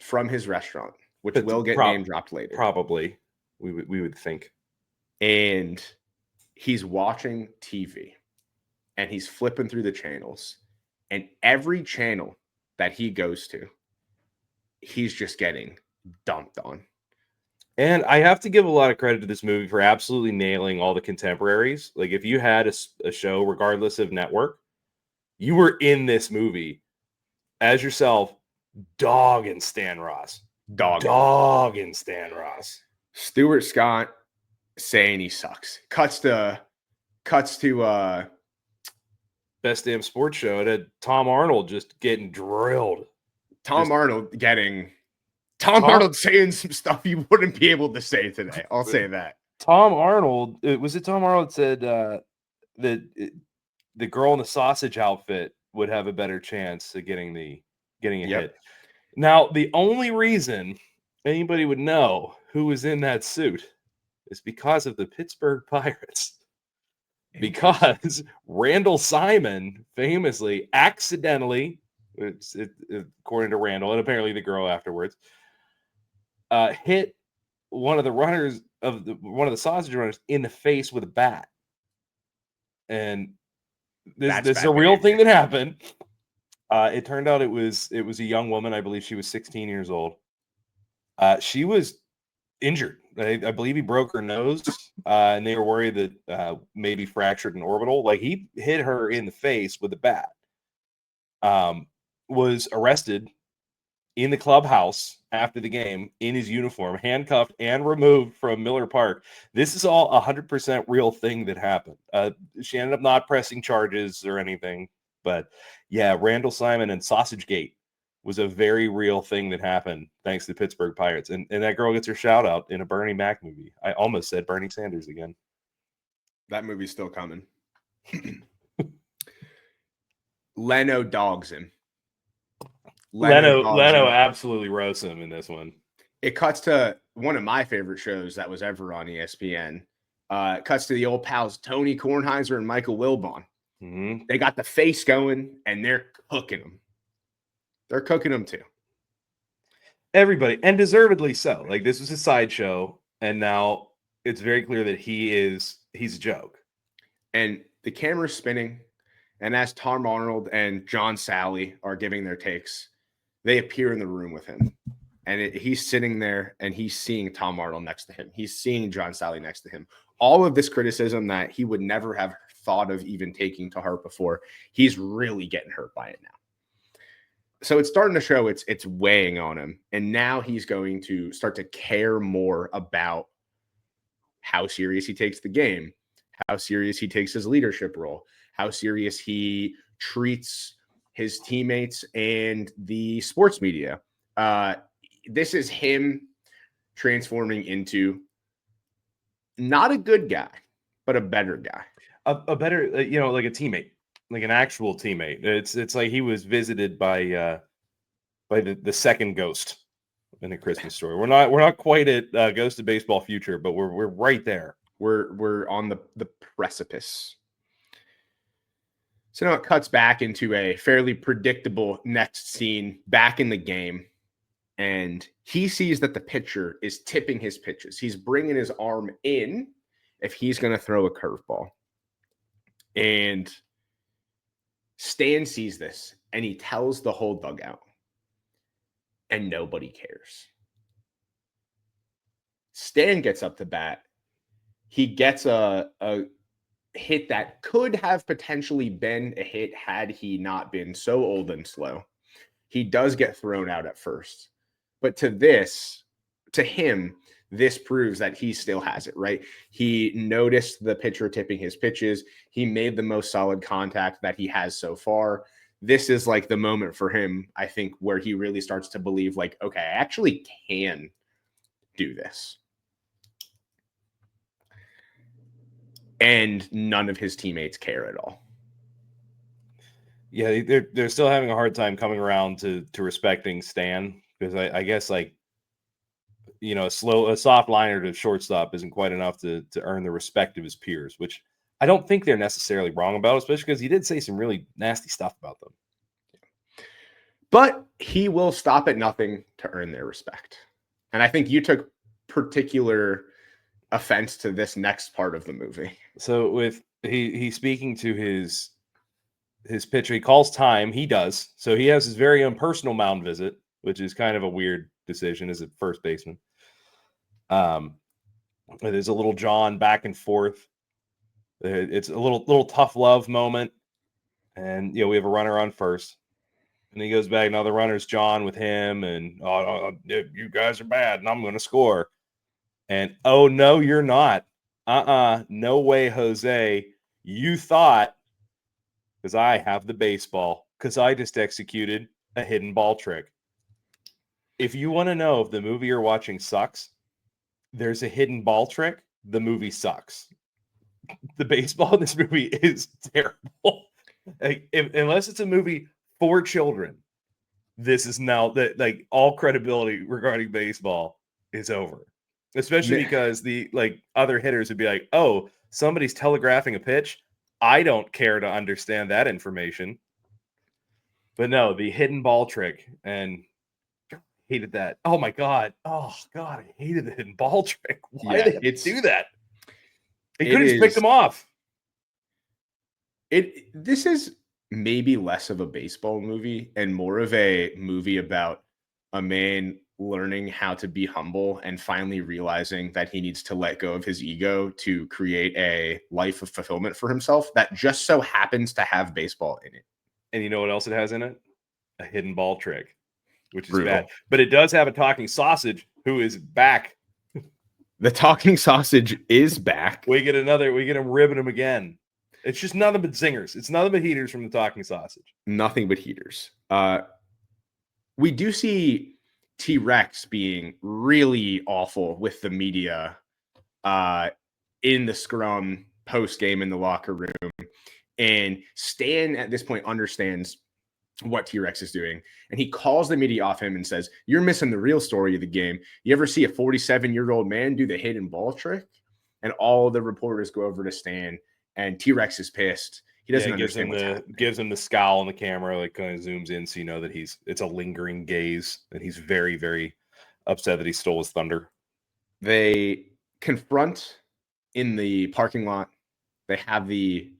from his restaurant, which will get name dropped later. Probably, we would think. And he's watching TV, and he's flipping through the channels, and every channel that he goes to, he's just getting dumped on. And I have to give a lot of credit to this movie for absolutely nailing all the contemporaries. Like, if you had a show, regardless of network, you were in this movie as yourself, dogging Stan Ross. Dogging Stan Ross. Stuart Scott saying he sucks. Cuts to Best Damn Sports Show. It had Tom Arnold just getting drilled. Tom Arnold saying some stuff you wouldn't be able to say today. I'll say that. Tom Arnold, was it Tom Arnold said that the girl in the sausage outfit would have a better chance of getting a hit. Now, the only reason anybody would know who was in that suit is because of the Pittsburgh Pirates. Because Randall Simon famously, accidentally, according to Randall, and apparently the girl afterwards, hit one of the sausage runners in the face with a bat. And this is a real thing that happened. It turned out it was a young woman. I believe she was 16 years old. She was injured. I believe he broke her nose, and they were worried that maybe fractured an orbital. Like, he hit her in the face with a bat. Was arrested in the clubhouse after the game in his uniform, handcuffed and removed from Miller Park. This is all 100% real thing that happened. She ended up not pressing charges or anything, but yeah, Randall Simon and Sausage Gate was a very real thing that happened thanks to the Pittsburgh Pirates. And that girl gets her shout out in a Bernie Mac movie. I almost said Bernie Sanders again. That movie's still coming. Leno dogs him. Leno absolutely roasts him in this one. It cuts to one of my favorite shows that was ever on ESPN. It cuts to the old pals Tony Kornheiser and Michael Wilbon. Mm-hmm. They got the face going, and they're cooking them. They're cooking them too. Everybody, and deservedly so. Like, this was a sideshow, and now it's very clear that he's a joke. And the camera's spinning, and as Tom Arnold and John Sally are giving their takes, they appear in the room with him. And he's sitting there, and he's seeing Tom Arnold next to him. He's seeing John Sally next to him. All of this criticism that he would never have thought of even taking to heart before. He's really getting hurt by it now. So it's starting to show it's weighing on him. And now he's going to start to care more about how serious he takes the game, how serious he takes his leadership role, how serious he treats his teammates and the sports media. This is him transforming into not a good guy, but a better guy. A better, like a teammate, like an actual teammate. It's like he was visited by the second ghost in A Christmas Story. We're not quite at Ghost of Baseball Future, but we're right there. We're on the precipice. So now it cuts back into a fairly predictable next scene back in the game. And he sees that the pitcher is tipping his pitches. He's bringing his arm in if he's going to throw a curveball. And Stan sees this and he tells the whole dugout. And nobody cares. Stan gets up to bat. He gets a hit that could have potentially been a hit had he not been so old and slow. He does get thrown out at first. But to him, this proves that he still has it, right? He noticed the pitcher tipping his pitches. He made the most solid contact that he has so far. This is like the moment for him, I think, where he really starts to believe like, okay, I actually can do this. And none of his teammates care at all. Yeah, they're still having a hard time coming around to respecting Stan, because I guess, like, a soft liner to shortstop isn't quite enough to earn the respect of his peers, which I don't think they're necessarily wrong about, especially because he did say some really nasty stuff about them. But he will stop at nothing to earn their respect. And I think you took particular offense to this next part of the movie. So with he's speaking to his pitcher, he calls time. He does. So he has his very own personal mound visit, which is kind of a weird decision as a first baseman. There's a little John back and forth. It's a little tough love moment. And, we have a runner on first. And he goes back. Now the runner's John with him. And, you guys are bad, and I'm going to score. And, oh, no, you're not. No way, Jose. You thought, because I have the baseball, because I just executed a hidden ball trick. If you want to know if the movie you're watching sucks, there's a hidden ball trick. The movie sucks. The baseball in this movie is terrible. Unless it's a movie for children, this is now that, like, all credibility regarding baseball is over. Especially because the other hitters would be like, oh, somebody's telegraphing a pitch. I don't care to understand that information. But no, the hidden ball trick, and hated that. Oh my God. Oh God, I hated the hidden ball trick. Why did they do that? They could have just picked them off. This is maybe less of a baseball movie and more of a movie about a man learning how to be humble and finally realizing that he needs to let go of his ego to create a life of fulfillment for himself that just so happens to have baseball in it. And you know what else it has in it? A hidden ball trick, which is Brutal. bad. But it does have a talking sausage who is back. The talking sausage is back. We get him ribbing him again. It's just nothing but zingers. It's nothing but heaters from the talking sausage. Nothing but heaters. We do see T-Rex being really awful with the media in the scrum post-game in the locker room. And Stan at this point understands what T-Rex is doing. And he calls the media off him and says, you're missing the real story of the game. You ever see a 47-year-old man do the hidden ball trick? And all the reporters go over to Stan, and T-Rex is pissed. He doesn't understand gives him the scowl on the camera, like kind of zooms in so you know that it's a lingering gaze, and he's very, very upset that he stole his thunder. They confront in the parking lot. They have the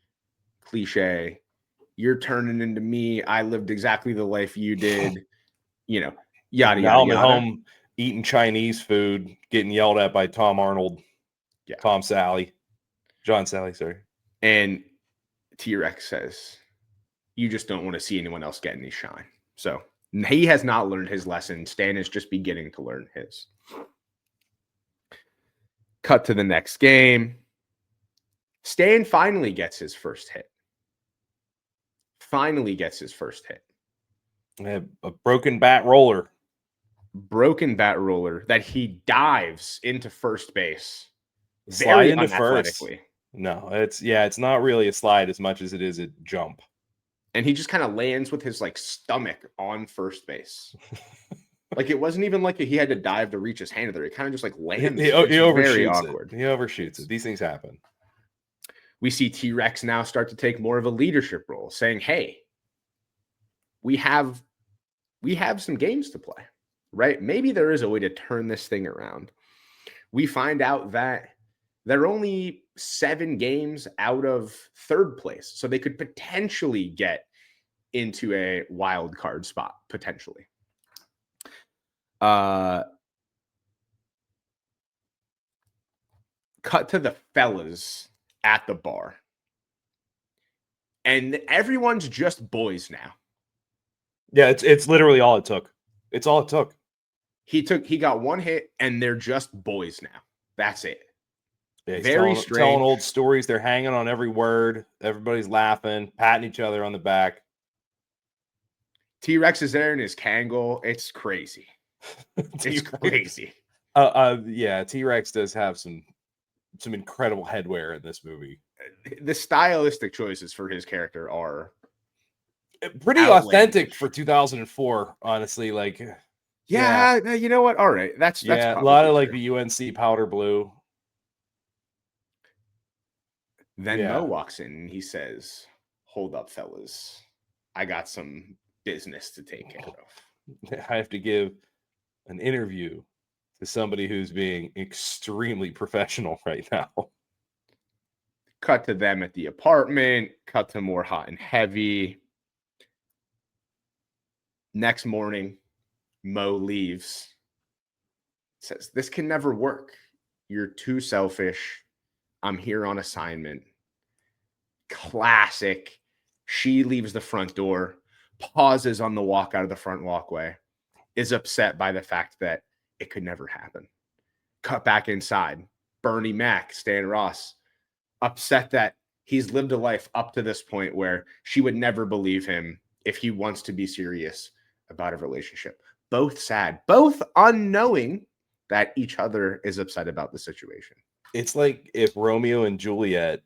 cliche, you're turning into me. I lived exactly the life you did. Yada, yada, now I'm yada. at home eating Chinese food, getting yelled at by Tom Arnold, John Sally, sorry. And T-Rex says, you just don't want to see anyone else get any shine. So he has not learned his lesson. Stan is just beginning to learn his. Cut to the next game. Stan finally gets his first hit. A broken bat roller. That he dives into first base. Slide Very into first. unathletically. No, it's not really a slide as much as it is a jump. And he just kind of lands with his like stomach on first base. Like it wasn't even like he had to dive to reach his hand there. He kind of just like lands. He It's overshoots very awkward. He overshoots it. These things happen. We see T-Rex now start to take more of a leadership role, saying, hey, we have some games to play, right? Maybe there is a way to turn this thing around. We find out that they're only 7 games out of 3rd place, so they could potentially get into a wild card spot, potentially. Cut to the fellas at the bar. And everyone's just boys now. Yeah, it's literally all it took. It's all it took. He got 1 hit, and they're just boys now. That's it. Yeah, Very strange. strange. Telling old stories. They're hanging on every word. Everybody's laughing, patting each other on the back. T-Rex is there in his Kangol. It's crazy. It's crazy. Yeah, T-Rex does have some incredible headwear in this movie. The stylistic choices for his character are pretty authentic for 2004, honestly. Like, yeah, you know what? All right, that's a lot of like the UNC powder blue. Then Mo walks in and he says, "Hold up, fellas, I got some business to take care of. I have to give an interview to somebody who's being extremely professional right now." Cut to them at the apartment. Cut to more hot and heavy. Next morning, Mo leaves. Says, "This can never work. You're too selfish. I'm here on assignment." Classic. She leaves the front door, pauses on the walk out of the front walkway, is upset by the fact that it could never happen. Cut back inside. Bernie Mac, Stan Ross, upset that he's lived a life up to this point where she would never believe him if he wants to be serious about a relationship. Both sad, both unknowing that each other is upset about the situation. It's like if Romeo and Juliet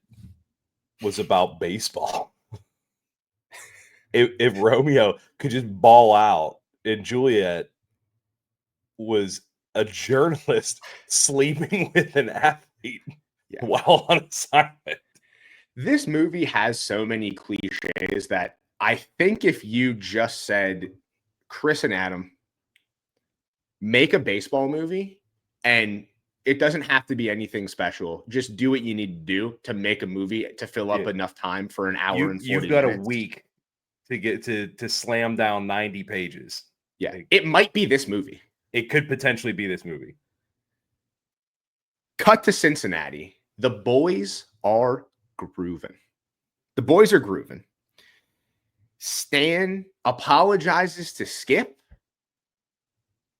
was about baseball. If Romeo could just ball out and Juliet was a journalist sleeping with an athlete while on assignment. This movie has so many cliches that I think if you just said, Chris and Adam, make a baseball movie, and it doesn't have to be anything special. Just do what you need to do to make a movie to fill up enough time for an hour and 40 You've got minutes. A week to get to slam down 90 pages. Yeah, it might be this movie. It could potentially be this movie. Cut to Cincinnati. The boys are grooving. The boys are grooving. Stan apologizes to Skip.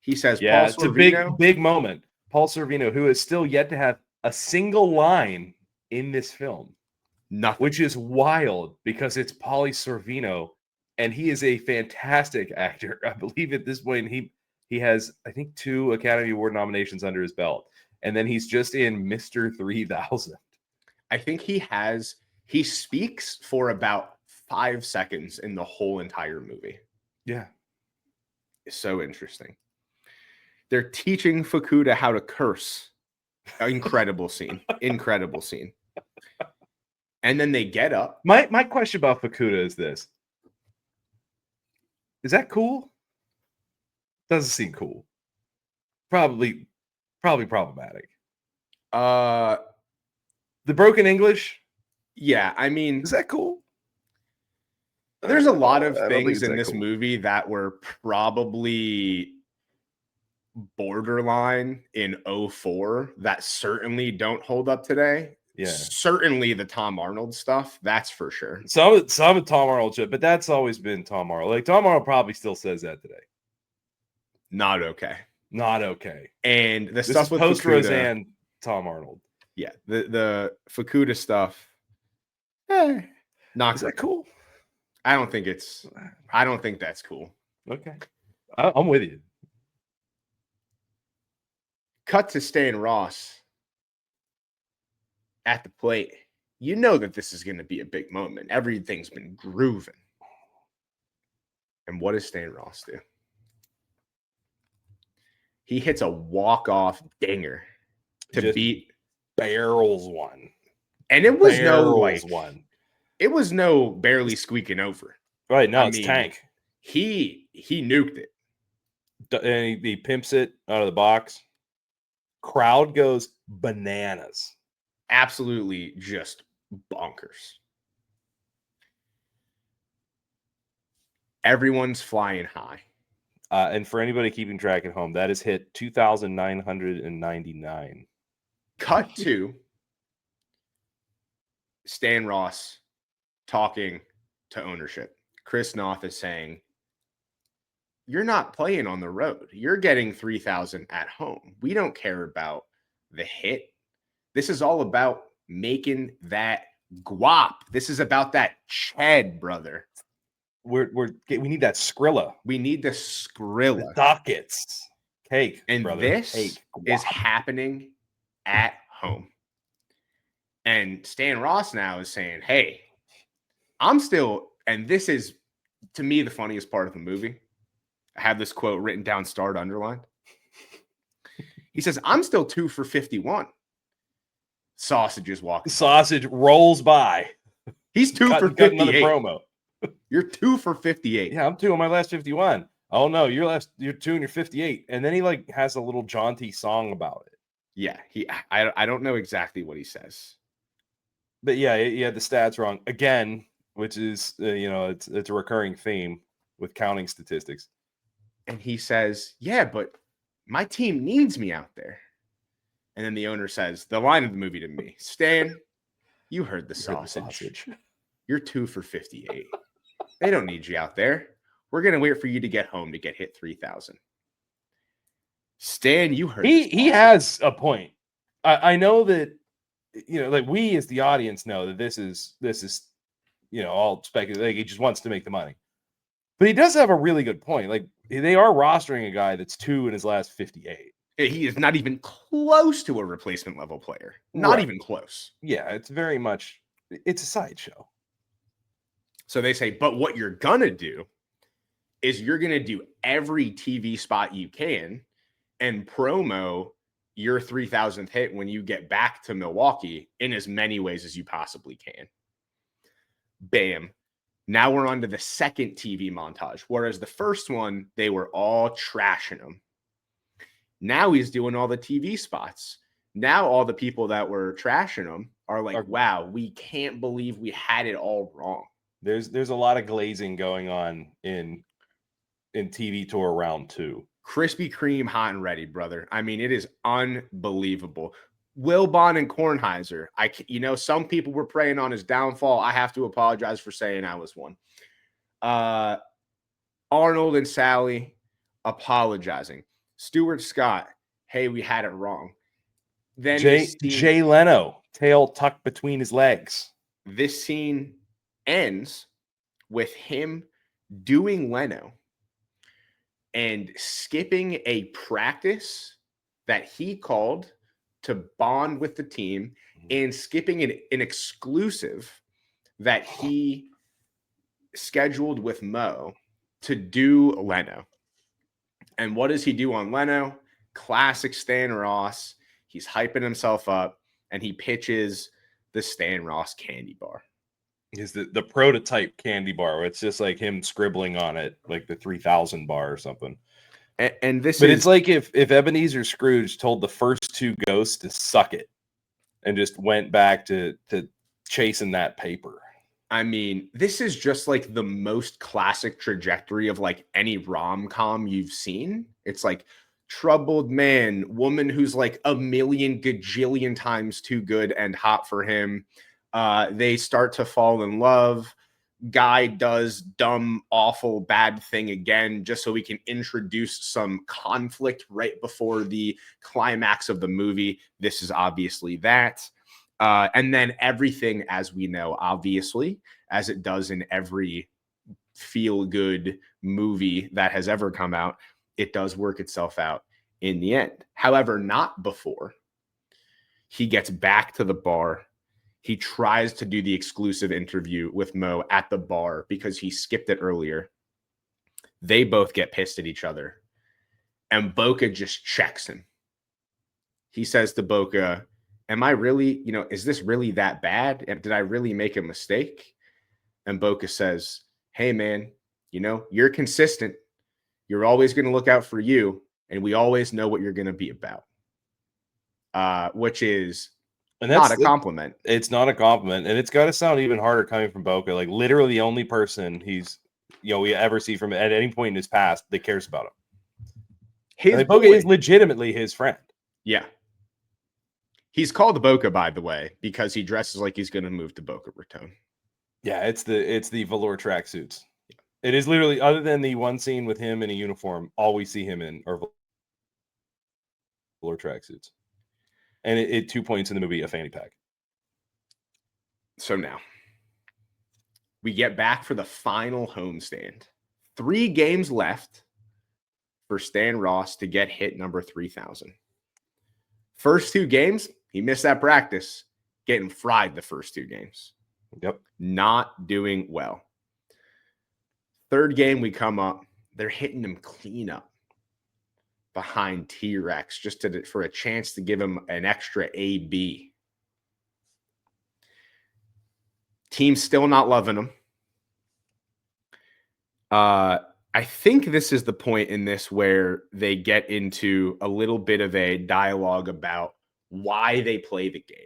He says, "Yeah, Paul it's Sorvino, a big moment." Paul Sorvino, who is still yet to have a single line in this film. Nothing. Which is wild because it's Pauly Sorvino, and he is a fantastic actor. I believe at this point he has, I think, 2 Academy Award nominations under his belt, and then he's just in Mr. 3000. I think he speaks for about 5 seconds in the whole entire movie. Yeah. It's so interesting. They're teaching Fukuda how to curse. Incredible scene. Incredible scene. And then they get up. My question about Fukuda is this. Is that cool? Doesn't seem cool. Probably problematic. The broken English? Yeah, I mean, is that cool? There's a lot of things in this movie that were probably borderline in 04 that certainly don't hold up today. Yeah. Certainly the Tom Arnold stuff, that's for sure. Some of Tom Arnold shit, but that's always been Tom Arnold. Like Tom Arnold probably still says that today. Not okay. Not okay. And the This stuff is with post Fukuda, Roseanne Tom Arnold. yeah, the Fukuda stuff, not Is great. that cool? I don't think that's cool. Okay. I'm with you. Cut to Stan Ross at the plate. You know that this is going to be a big moment. Everything's been grooving. And what does Stan Ross do? He hits a walk-off dinger to Just beat barrels one. And it was it was no barely squeaking over. Right, no, it's tank. He nuked it. And he pimps it out of the box. Crowd goes bananas. Absolutely just bonkers. Everyone's flying high. And for anybody keeping track at home, that is hit 2,999. Cut to Stan Ross talking to ownership. Chris Noth is saying, you're not playing on the road. You're getting 3,000 at home. We don't care about the hit. This is all about making that guap. This is about that ched, brother. We need that Skrilla. We need the Skrilla. The dockets. Cake. And brother. this Cake. is happening at home. And Stan Ross now is saying, hey, I'm still, and this is, to me, the funniest part of the movie. I have this quote written down, starred, underlined. He says, I'm still 2 for 51. Sausage is walking. Sausage rolls by. He's 2 for 58. Another promo. You're 2 for 58. Yeah, I'm 2 on my last 51. Oh no, you're 2 and you're 58. And then he like has a little jaunty song about it. Yeah, I don't know exactly what he says. But yeah, he had the stats wrong again, which is it's a recurring theme with counting statistics. And he says, yeah, but my team needs me out there. And then the owner says, the line of the movie to me, Stan, you heard the sausage. You're 2 for 58. They don't need you out there. We're going to wait for you to get home to get hit 3,000. Stan, you heard he has a point. I know that, like we as the audience know that this is all speculative. Like he just wants to make the money. But he does have a really good point. Like they are rostering a guy that's 2 in his last 58. He is not even close to a replacement level player. Not even close. Yeah, it's very much, it's a sideshow. So they say, but what you're going to do is you're going to do every TV spot you can and promo your 3,000th hit when you get back to Milwaukee in as many ways as you possibly can. Bam. Now we're on to the second TV montage, whereas the first one, they were all trashing him. Now he's doing all the TV spots. Now all the people that were trashing him are like, wow, we can't believe we had it all wrong. There's a lot of glazing going on in TV Tour round 2. Krispy Kreme, hot and ready, brother. I mean, it is unbelievable. Wilbon and Kornheiser. Some people were preying on his downfall. I have to apologize for saying I was one. Arnold and Sally apologizing. Stuart Scott, hey, we had it wrong. Then Jay Leno, tail tucked between his legs. This scene ends with him doing Leno and skipping a practice that he called to bond with the team and skipping an exclusive that he scheduled with Mo to do Leno. And what does he do on Leno? Classic Stan Ross. He's hyping himself up and he pitches the Stan Ross candy bar. Is the prototype candy bar where it's just like him scribbling on it, like the 3,000 bar or something. It's like if Ebenezer Scrooge told the first 2 ghosts to suck it and just went back to chasing that paper. I mean, this is just like the most classic trajectory of like any rom-com you've seen. It's like troubled man, woman who's like a million gajillion times too good and hot for him. They start to fall in love. Guy does dumb, awful, bad thing again, just so we can introduce some conflict right before the climax of the movie. This is obviously that. And then everything, as we know, obviously, as it does in every feel-good movie that has ever come out, it does work itself out in the end. However, not before he gets back to the bar. He tries to do the exclusive interview with Mo at the bar because he skipped it earlier. They both get pissed at each other. And Boca just checks him. He says to Boca, am I really, is this really that bad? Did I really make a mistake? And Boca says, hey, man, you're consistent. You're always going to look out for you. And we always know what you're going to be about. Which is not a compliment. It's not a compliment. And it's got to sound even harder coming from Boca. Like literally the only person we ever see from at any point in his past that cares about him. Boca is legitimately his friend. Yeah. He's called Boca, by the way, because he dresses like he's going to move to Boca Raton. Yeah, it's the velour tracksuits. It is literally, other than the one scene with him in a uniform, all we see him in are velour tracksuits. And it 2 points in the movie, a fanny pack. So now we get back for the final homestand. 3 games left for Stan Ross to get hit number 3,000. First 2 games, he missed that practice, getting fried the first 2 games. Yep. Not doing well. Third game, we come up. They're hitting him clean up behind T-Rex just for a chance to give him an extra AB. Team's still not loving him. I think this is the point in this where they get into a little bit of a dialogue about why they play the game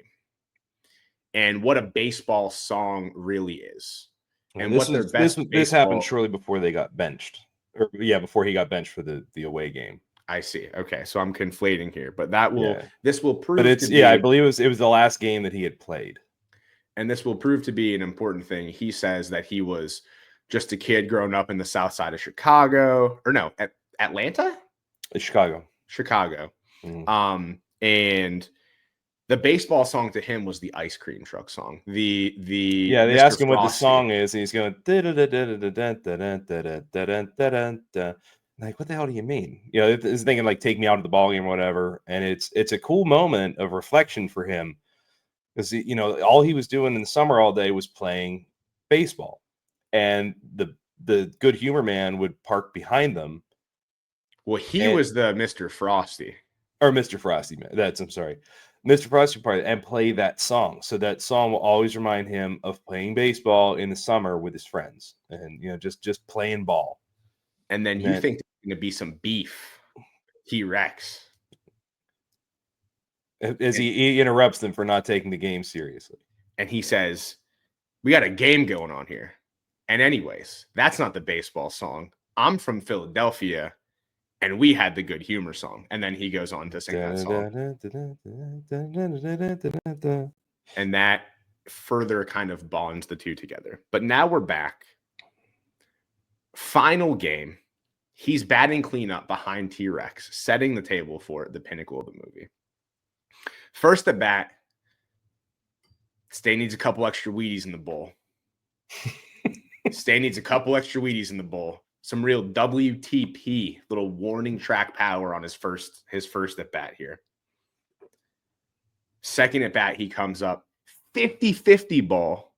and what a baseball song really is. And this happened shortly before they got benched. Before he got benched for the away game. I see. Okay, so I'm conflating here, but this will prove. But I believe it was the last game that he had played, and this will prove to be an important thing. He says that he was just a kid growing up in the South Side of Chicago, or no, Atlanta, Chicago. Mm-hmm. And the baseball song to him was the ice cream truck song. They ask him what the song is, and he's going like, what the hell do you mean? He's thinking like take me out of the ballgame or whatever. And it's a cool moment of reflection for him because all he was doing in the summer all day was playing baseball, and the good humor man would park behind them. Well, he was the Mr. Frosty. Or Mr. Frosty, man. Mr. Frosty part and play that song. So that song will always remind him of playing baseball in the summer with his friends and just playing ball. And then you think there's going to be some beef, T-Rex. As he interrupts them for not taking the game seriously. And he says, we got a game going on here. And anyways, that's not the baseball song. I'm from Philadelphia, and we had the good humor song. And then he goes on to sing that song. And that further kind of bonds the two together. But now we're back. Final game. He's batting cleanup behind T-Rex, setting the table for the pinnacle of the movie. First at bat, Stan needs a couple extra Wheaties in the bowl. Stan needs a couple extra Wheaties in the bowl. Some real WTP, little warning track power on his first at bat here. Second at bat, he comes up 50-50 ball.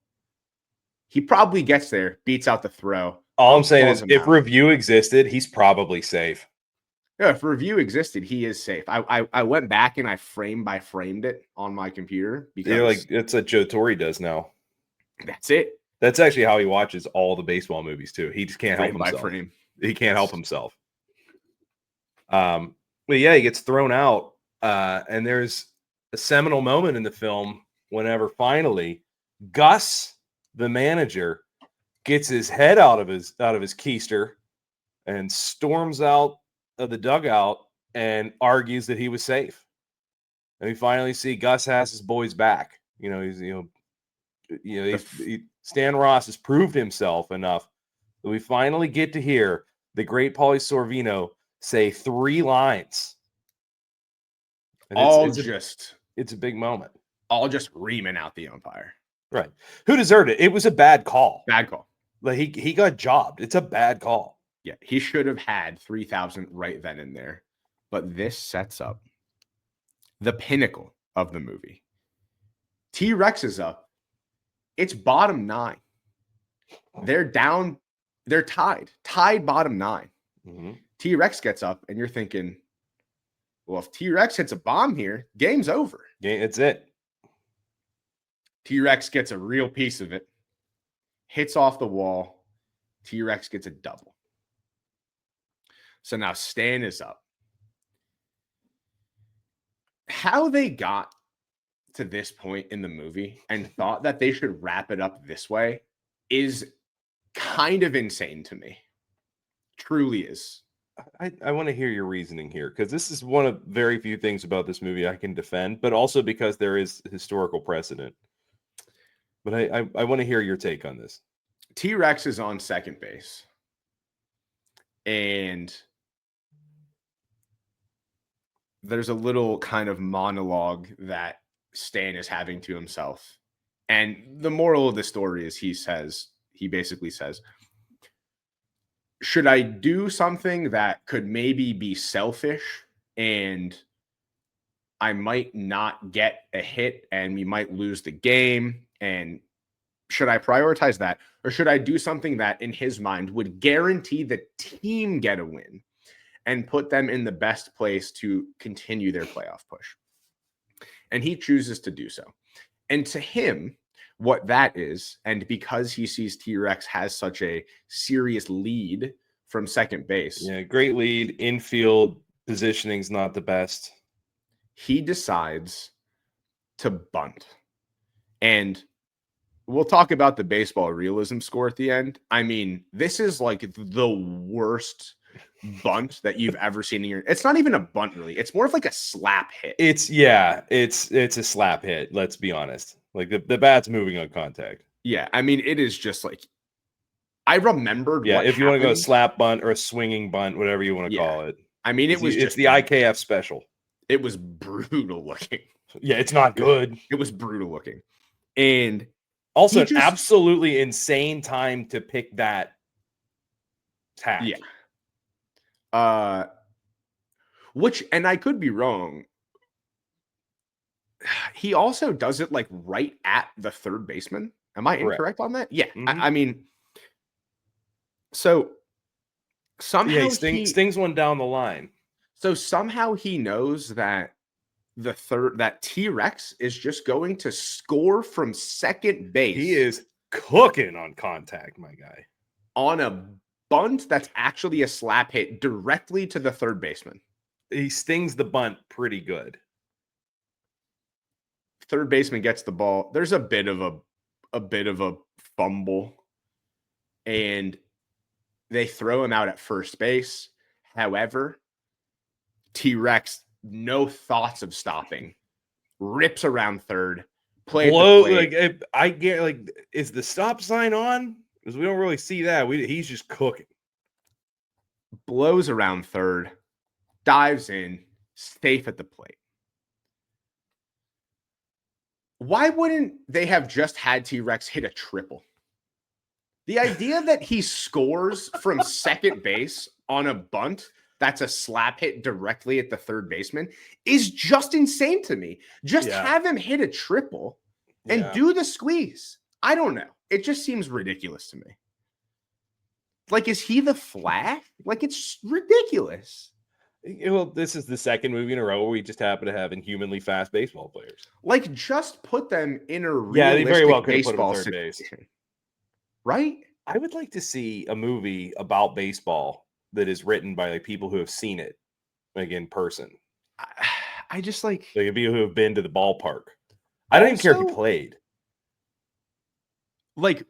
He probably gets there, beats out the throw. All I'm saying is if review existed, he's probably safe. Yeah, if review existed, he is safe. I went back and I frame by framed it on my computer because it's what Joe Torre does now. That's it. That's actually how he watches all the baseball movies too. He just can't help himself. Frame. He can't help himself. But yeah, he gets thrown out, and there's a seminal moment in the film whenever finally Gus, the manager, gets his head out of his keister and storms out of the dugout and argues that he was safe. And we finally see Gus has his boys back. Stan Ross has proved himself enough that we finally get to hear the great Pauly Sorvino say 3 lines. And it's a big moment. All just reaming out the umpire. Right. Who deserved it? It was a bad call. Bad call. Like he got jobbed. It's a bad call. Yeah, he should have had 3,000 right then and there. But this sets up the pinnacle of the movie. T-Rex is up. It's bottom 9. They're down. They're tied. Tied bottom 9. Mm-hmm. T-Rex gets up, and you're thinking, well, if T-Rex hits a bomb here, game's over. Yeah, it's it. T-Rex gets a real piece of it. Hits off the wall. T-Rex gets a double. So now Stan is up. How they got to this point in the movie and thought that they should wrap it up this way is kind of insane to me. Truly is. I want to hear your reasoning here, because this is one of very few things about this movie I can defend, but also because there is historical precedent. But I want to hear your take on this. T-Rex is on second base. And there's a little kind of monologue that Stan is having to himself. And the moral of the story is he basically says, should I do something that could maybe be selfish and I might not get a hit and we might lose the game? And should I prioritize that? Or should I do something that in his mind would guarantee the team get a win and put them in the best place to continue their playoff push? And he chooses to do so. And to him, what that is, and because he sees T-Rex has such a serious lead from second base. Yeah, great lead. Infield positioning's not the best. He decides to bunt. And we'll talk about the baseball realism score at the end. I mean, this is like the worst bunt that you've ever seen in your. It's not even a bunt, really. It's more of like a slap hit. It's a slap hit. Let's be honest. Like the bat's moving on contact. Yeah, I mean, it is just like I remembered. Yeah, if you want to go a happened. slap bunt or a swinging bunt, whatever you want to call it. I mean, it's the IKF special. It was brutal looking. Yeah, it's not good. It was brutal looking, and also an absolutely insane time to pick that tack. Yeah. Which, and I could be wrong. He also does it like right at the third baseman. Am I incorrect on that? Yeah. Mm-hmm. I mean, so somehow he stings one down the line. So somehow he knows that that T-Rex is just going to score from second base. He is cooking on contact, my guy. On a bunt that's actually a slap hit directly to the third baseman. He stings the bunt pretty good. Third baseman gets the ball. There's a bit of a fumble, and they throw him out at first base. However, T-Rex, no thoughts of stopping, rips around third. I get like, is the stop sign on? Because we don't really see that. He's just cooking. Blows around third, dives in, safe at the plate. Why wouldn't they have just had T-Rex hit a triple? The idea that he scores from second base on a bunt that's a slap hit directly at the third baseman is just insane to me. Just have him hit a triple and do the squeeze. I don't know. It just seems ridiculous to me. Like, is he the Flash? Like, it's ridiculous. Well, this is the second movie in a row where we just happen to have inhumanly fast baseball players. Like, just put them in a realistic they very well could baseball put him third situation. Base. Right? I would like to see a movie about baseball that is written by like people who have seen it, like in person. I just like people who have been to the ballpark. I don't even care if he played. Like,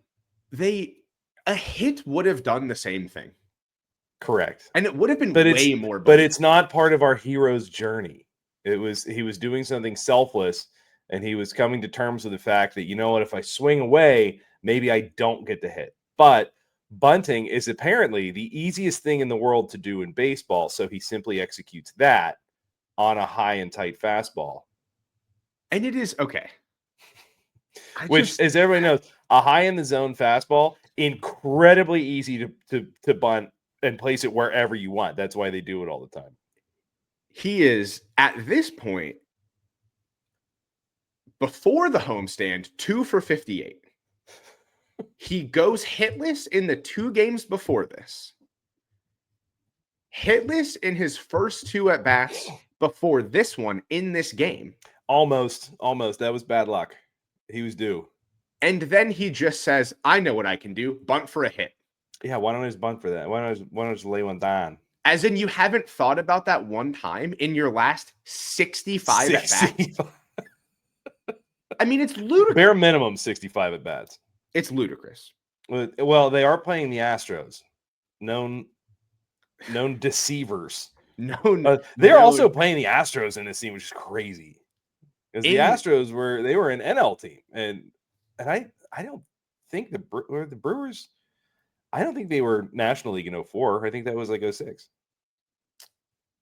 a hit would have done the same thing. Correct. And it would have been But way more. But it's not part of our hero's journey. He was doing something selfless, and he was coming to terms with the fact that, you know what, if I swing away, maybe I don't get the hit. But bunting is apparently the easiest thing in the world to do in baseball, so he simply executes that on a high and tight fastball. And it is okay. As everybody knows, a high in the zone fastball, incredibly easy to bunt and place it wherever you want. That's why they do it all the time. He is, at this point, before the homestand, 2 for 58. He goes hitless in the 2 games before this. Hitless in his first 2 at-bats before this one in this game. Almost. That was bad luck. He was due. And then he just says, I know what I can do. Bunt for a hit. Yeah, why don't I just bunt for that? Why don't I just lay one down? As in, you haven't thought about that one time in your last 65 at-bats? I mean, it's ludicrous. Bare minimum 65 at-bats. It's ludicrous. Well, they are playing the Astros. Known deceivers. They're also playing the Astros in this scene, which is crazy. Because the Astros were an NL team. And I don't think the Brewers, I don't think they were National League in 2004. I think that was like 2006.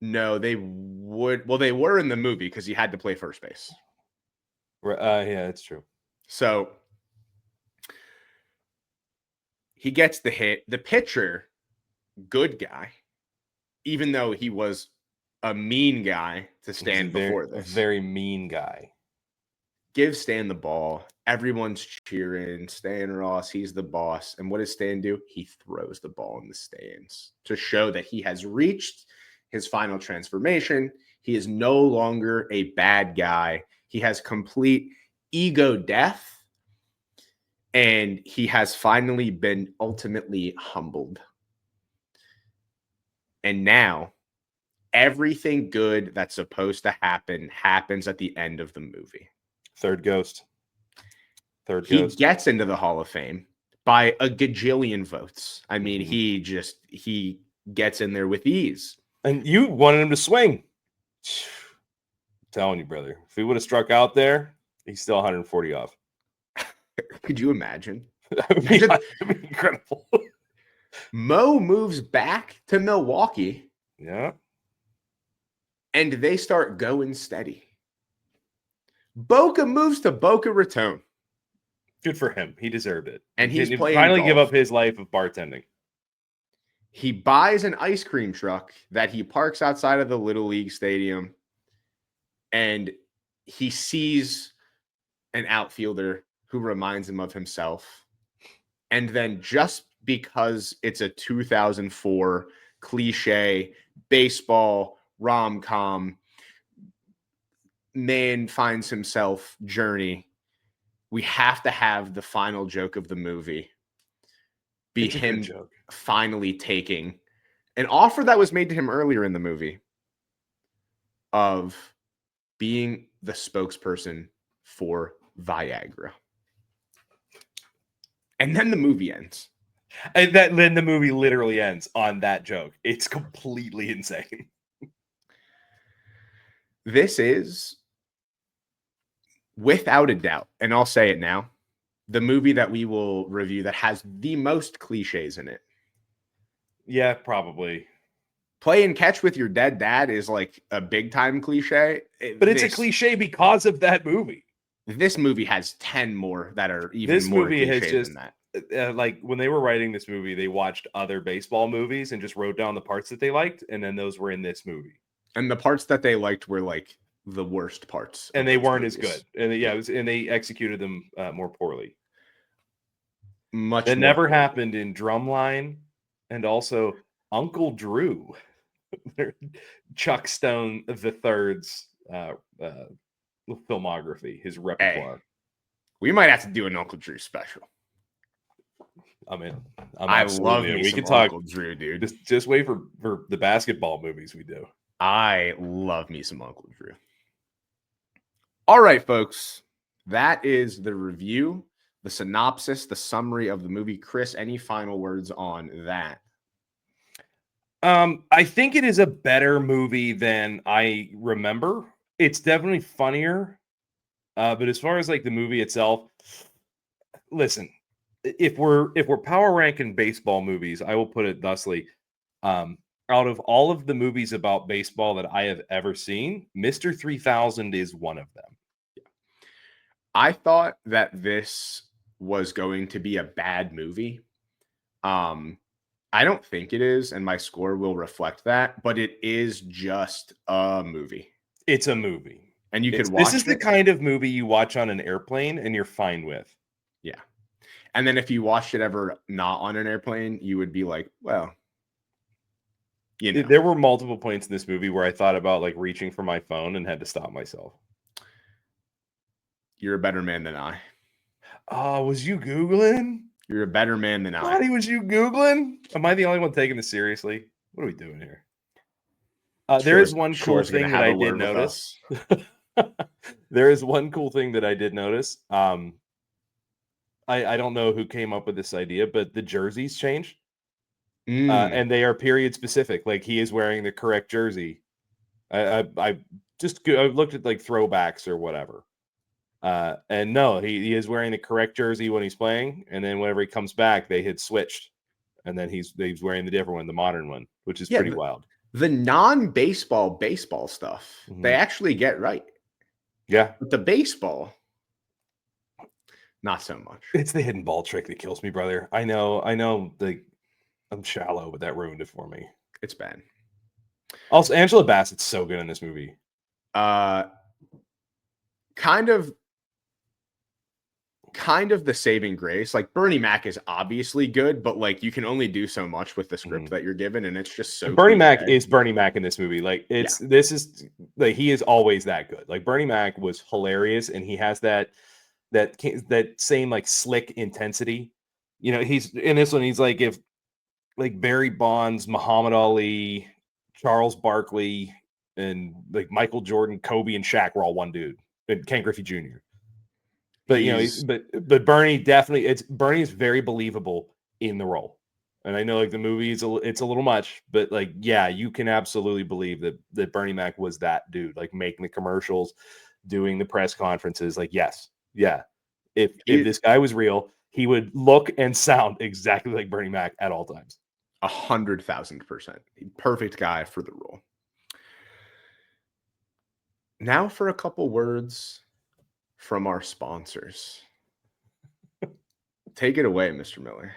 No, they would. Well, they were in the movie because he had to play first base. Yeah, that's true. So he gets the hit. The pitcher, good guy, even though he was a mean guy to Stan before this. A very mean guy. Gives Stan the ball. Everyone's cheering. Stan Ross, he's the boss. And what does Stan do? He throws the ball in the stands to show that he has reached his final transformation. He is no longer a bad guy. He has complete ego death. And he has finally been ultimately humbled. And now, everything good that's supposed to happen happens at the end of the movie. Third ghost. He gets into the Hall of Fame by a gajillion votes. I mean, he gets in there with ease. And you wanted him to swing. I'm telling you, brother. If he would have struck out there, he's still 140 off. Could you imagine? That would be incredible. Mo moves back to Milwaukee. Yeah. And they start going steady. Boca moves to Boca Raton. Good for him. He deserved it. And he's playing finally give up his life of bartending. He buys an ice cream truck that he parks outside of the Little League Stadium. And he sees an outfielder who reminds him of himself. And then just because it's a 2004 cliche baseball rom-com, man finds himself journey, we have to have the final joke of the movie be him finally taking an offer that was made to him earlier in the movie of being the spokesperson for Viagra. And then the movie ends. And then the movie literally ends on that joke. It's completely insane. This is, without a doubt, and I'll say it now, the movie that we will review that has the most cliches in it. Yeah, probably. Playing catch with your dead dad is like a big time cliche. But it's a cliche because of that movie. This movie has 10 more that are even more cliche than that. Like when they were writing this movie, they watched other baseball movies and just wrote down the parts that they liked, and then those were in this movie. And the parts that they liked were like the worst parts, and they weren't as good. And and they executed them more poorly. That never happened in Drumline, and also Uncle Drew, Chuck Stone III's filmography, his repertoire. Hey, we might have to do an Uncle Drew special. I'm in. I love me we can talk Uncle Drew, dude. Just wait for the basketball movies we do. I love me some Uncle Drew. All right, folks. That is the review, the synopsis, the summary of the movie. Chris, any final words on that? I think it is a better movie than I remember. It's definitely funnier. But as far as like the movie itself, listen, if we're power ranking baseball movies, I will put it thusly. Out of all of the movies about baseball that I have ever seen, Mr. 3000 is one of them. I thought that this was going to be a bad movie. I don't think it is, and my score will reflect that, but it is just a movie. It's a movie. And you could This is watch the it. kind of movie you watch on an airplane and you're fine with. Yeah. And then if you watched it ever not on an airplane, you would be like, well, you know. There were multiple points in this movie where I thought about like reaching for my phone and had to stop myself. You're a better man than I. Oh, was you Googling? You're a better man than I. Buddy, was you Googling? Am I the only one taking this seriously? What are we doing here? There is one cool thing that I did notice. There is one cool thing that I did notice. I don't know who came up with this idea, but the jerseys changed. And they are period specific. Like he is wearing the correct jersey. I looked at like throwbacks or whatever. And no, he is wearing the correct jersey when he's playing, and then whenever he comes back, they had switched, and then he's wearing the different one, the modern one, which is pretty wild. The non-baseball baseball stuff, they actually get right. Yeah. But the baseball, not so much. It's the hidden ball trick that kills me, brother. I know, like I'm shallow, but that ruined it for me. It's bad. Also, Angela Bassett's so good in this movie. Kind of the saving grace. Like Bernie Mac is obviously good, but like you can only do so much with the script that you're given, and it's just so. Bernie Mac is Bernie Mac in this movie. Like this is like he is always that good. Like Bernie Mac was hilarious, and he has that same like slick intensity. You know, he's in this one. He's like if like Barry Bonds, Muhammad Ali, Charles Barkley, and like Michael Jordan, Kobe, and Shaq were all one dude, and Ken Griffey Jr. But you know, but Bernie definitely Bernie is very believable in the role, and I know like the movie it's a little much, but like yeah, you can absolutely believe that Bernie Mac was that dude, like making the commercials, doing the press conferences. Like yes, yeah, if this guy was real, he would look and sound exactly like Bernie Mac at all times. 100,000%, perfect guy for the role. Now for a couple words from our sponsors. Take it away, Mr. Miller.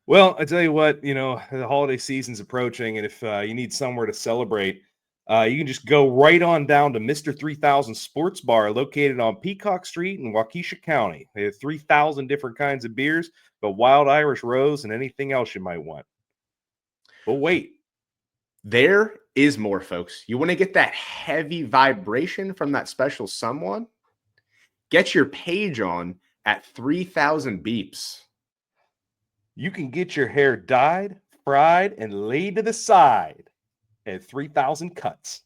Well, I tell you what, you know, the holiday season's approaching, and if you need somewhere to celebrate, you can just go right on down to Mr. 3000 Sports Bar, located on Peacock Street in Waukesha County. They have 3,000 different kinds of beers, but wild Irish rose and anything else you might want. But wait. There is more, folks. You want to get that heavy vibration from that special someone? Get your page on at 3,000 beeps. You can get your hair dyed, fried, and laid to the side at 3,000 cuts.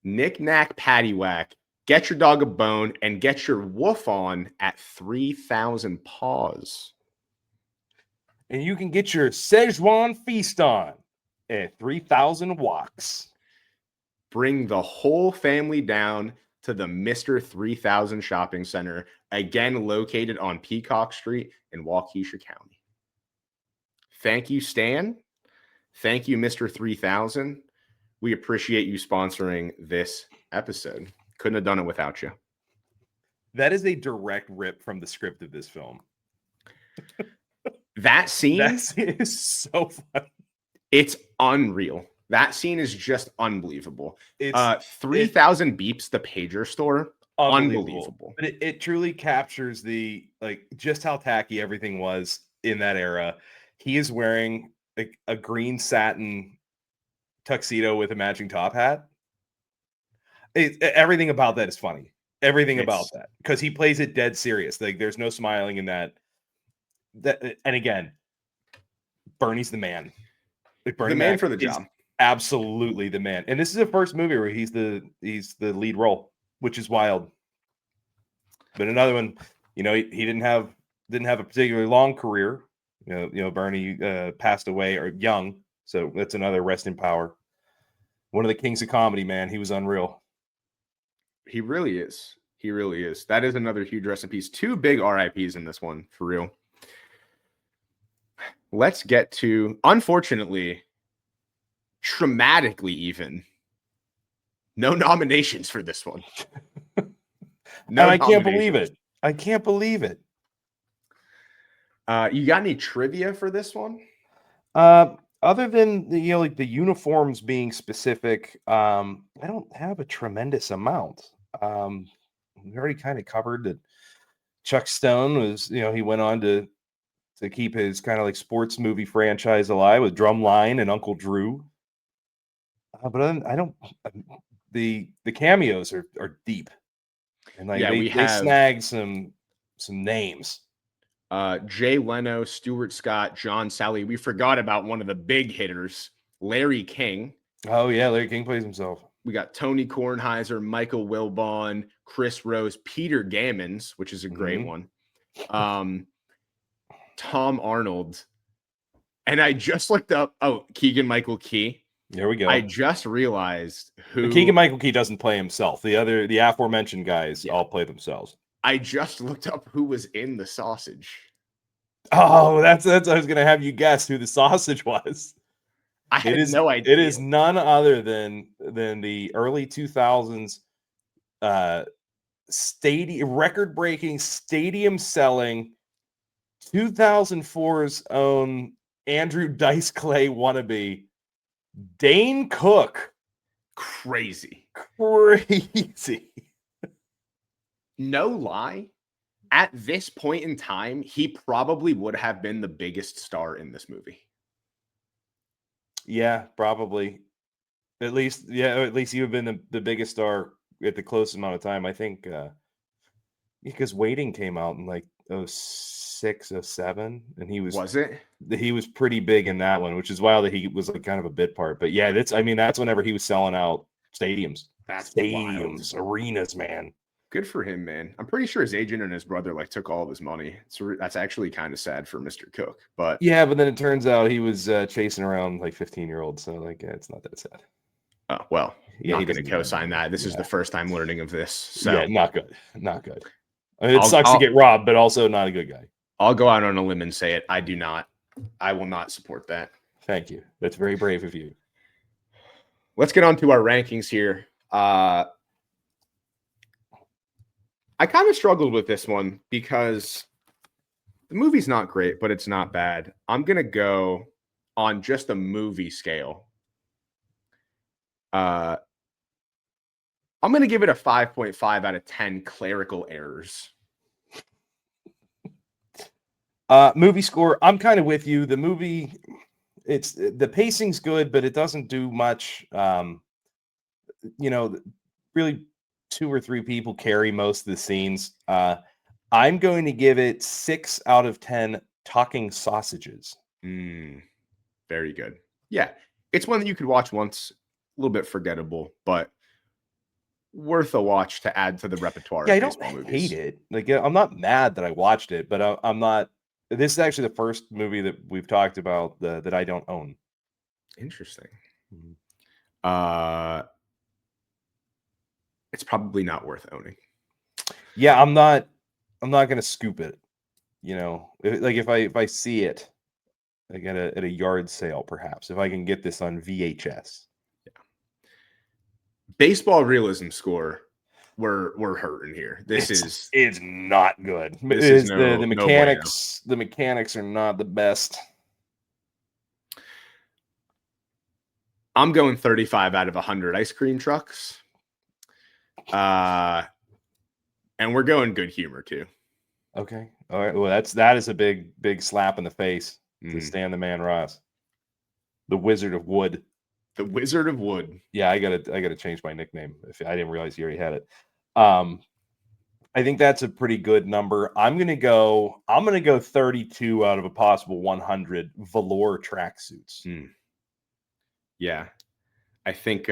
Knick knack paddywhack. Get your dog a bone and get your woof on at 3,000 paws. And you can get your Szechuan feast on at 3,000 walks. Bring the whole family down to the Mr. 3000 Shopping Center, again located on Peacock Street in Waukesha County. Thank you, Stan. Thank you, Mr. 3000. We appreciate you sponsoring this episode. Couldn't have done it without you. That is a direct rip from the script of this film. That scene is so funny. It's unreal. That scene is just unbelievable. It's 3,000 beeps, the pager store. Unbelievable. But it truly captures the like just how tacky everything was in that era. He is wearing like a green satin tuxedo with a matching top hat. Everything about that is funny. Everything about that, because he plays it dead serious. Like there's no smiling in that. And again, Bernie's the man. Like Bernie, the man for the job. Absolutely the man. And this is the first movie where he's the lead role, which is wild. But another one, you know, he didn't have a particularly long career. Bernie passed away or young, so that's another rest in power. One of the kings of comedy, man. He was unreal. He really is. He really is. That is another huge rest in peace. 2 big RIPs in this one, for real. Let's get to, unfortunately, traumatically even, no nominations for this one. No, and I can't believe it. I can't believe it. You got any trivia for this one? Other than like the uniforms being specific, I don't have a tremendous amount. We already kind of covered that. Chuck Stone was, he went on to keep his kind of like sports movie franchise alive with Drumline and Uncle Drew. But I don't. The cameos are deep, and like they snagged some names. Jay Leno, Stuart Scott, John Sally. We forgot about one of the big hitters, Larry King. Oh yeah, Larry King plays himself. We got Tony Kornheiser, Michael Wilbon, Chris Rose, Peter Gammons, which is a great one. Tom Arnold. And I just looked up, Keegan Michael Key. There we go. I just realized who Keegan Michael Key doesn't play himself. The aforementioned guys all play themselves. I just looked up who was in the sausage. Oh, that's I was gonna have you guess who the sausage was. I had no idea. It is none other than the early 2000s record-breaking, stadium-selling 2004's own Andrew Dice Clay wannabe, Dane Cook. Crazy. No lie. At this point in time, he probably would have been the biggest star in this movie. Yeah, probably. At least he would have been the biggest star at the closest amount of time. I think because Waiting came out in like 06, 07, and he was pretty big in that one, which is wild that he was like kind of a bit part. But yeah, that's whenever he was selling out stadiums. That's stadiums, wild. Arenas, man. Good for him, man. I'm pretty sure his agent and his brother like took all of his money. So that's actually kind of sad for Mr. Cook. But yeah, but then it turns out he was chasing around like 15-year-olds. So like, it's not that sad. Oh well, yeah, not going to co-sign that. This is the first time learning of this. So yeah, not good. I mean, it sucks to get robbed, but also not a good guy. I'll go out on a limb and say it. I will not support that. Thank you. That's very brave of you. Let's get on to our rankings here. I kind of struggled with this one because the movie's not great, but it's not bad. I'm going to go on just a movie scale. I'm going to give it a 5.5 out of 10 clerical errors. Movie score, I'm kind of with you. The movie, the pacing's good, but it doesn't do much. Really 2 or 3 people carry most of the scenes. I'm going to give it 6 out of 10 talking sausages. Very good. Yeah, it's one that you could watch once, a little bit forgettable, but worth a watch to add to the repertoire. Yeah, I don't hate it. Like, I'm not mad that I watched it, but I'm not. This is actually the first movie that we've talked about that I don't own. Interesting. It's probably not worth owning. Yeah, I'm not gonna scoop it. Like if I see it like at a yard sale, perhaps if I can get this on VHS. Yeah. Baseball realism score. We're hurting here. It's not good. The mechanics. The mechanics are not the best. I'm going 35 out of 100 ice cream trucks. And we're going good humor too. Okay. All right. Well, that is a big slap in the face to Stan the Man Ross. The Wizard of Wood. The Wizard of Wood. Yeah, I gotta change my nickname. If I didn't realize you already had it. I think that's a pretty good number. I'm gonna go 32 out of a possible 100 velour tracksuits. Yeah, I think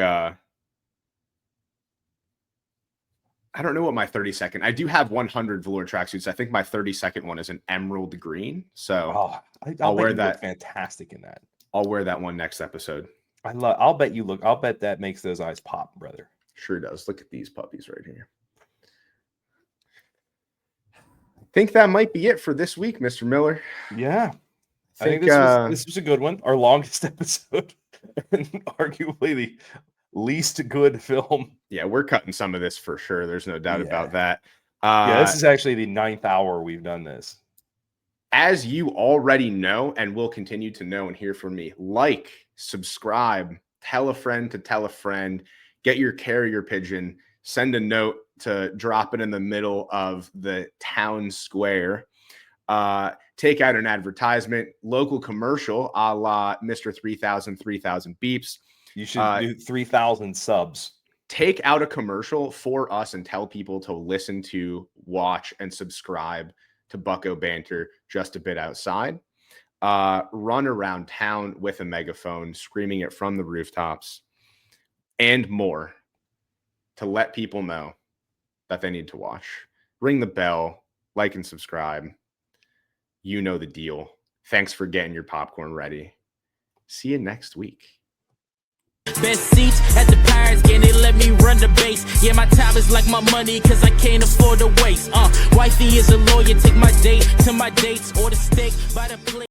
I don't know what my 32nd. I do have 100 velour tracksuits. I think my 32nd one is an emerald green. So I'll wear bet you that. look fantastic in that. I'll wear that one next episode. I'll bet you look. I'll bet that makes those eyes pop, brother. Sure does. Look at these puppies right here. I think that might be it for this week, Mr. Miller. Yeah. I think this was a good one. Our longest episode, and arguably the least good film. Yeah, we're cutting some of this for sure. There's no doubt about that. This is actually the 9th hour we've done this. As you already know, and will continue to know and hear from me, like, subscribe, tell a friend to tell a friend, get your carrier pigeon, send a note to drop it in the middle of the town square. Take out an advertisement, local commercial a la Mr. 3000 beeps. You should do 3,000 subs. Take out a commercial for us and tell people to listen to, watch, and subscribe to Bucko Banter just a bit outside. Run around town with a megaphone, screaming it from the rooftops, and more to let people know that they need to watch. Ring the bell, like and subscribe. You know the deal. Thanks for getting your popcorn ready. See you next week. Best seats at the Pirates game, they let me run the base. Yeah, my time is like my money, cause I can't afford to waste. Wifey is a lawyer, take my date to my dates or the steak by the plate.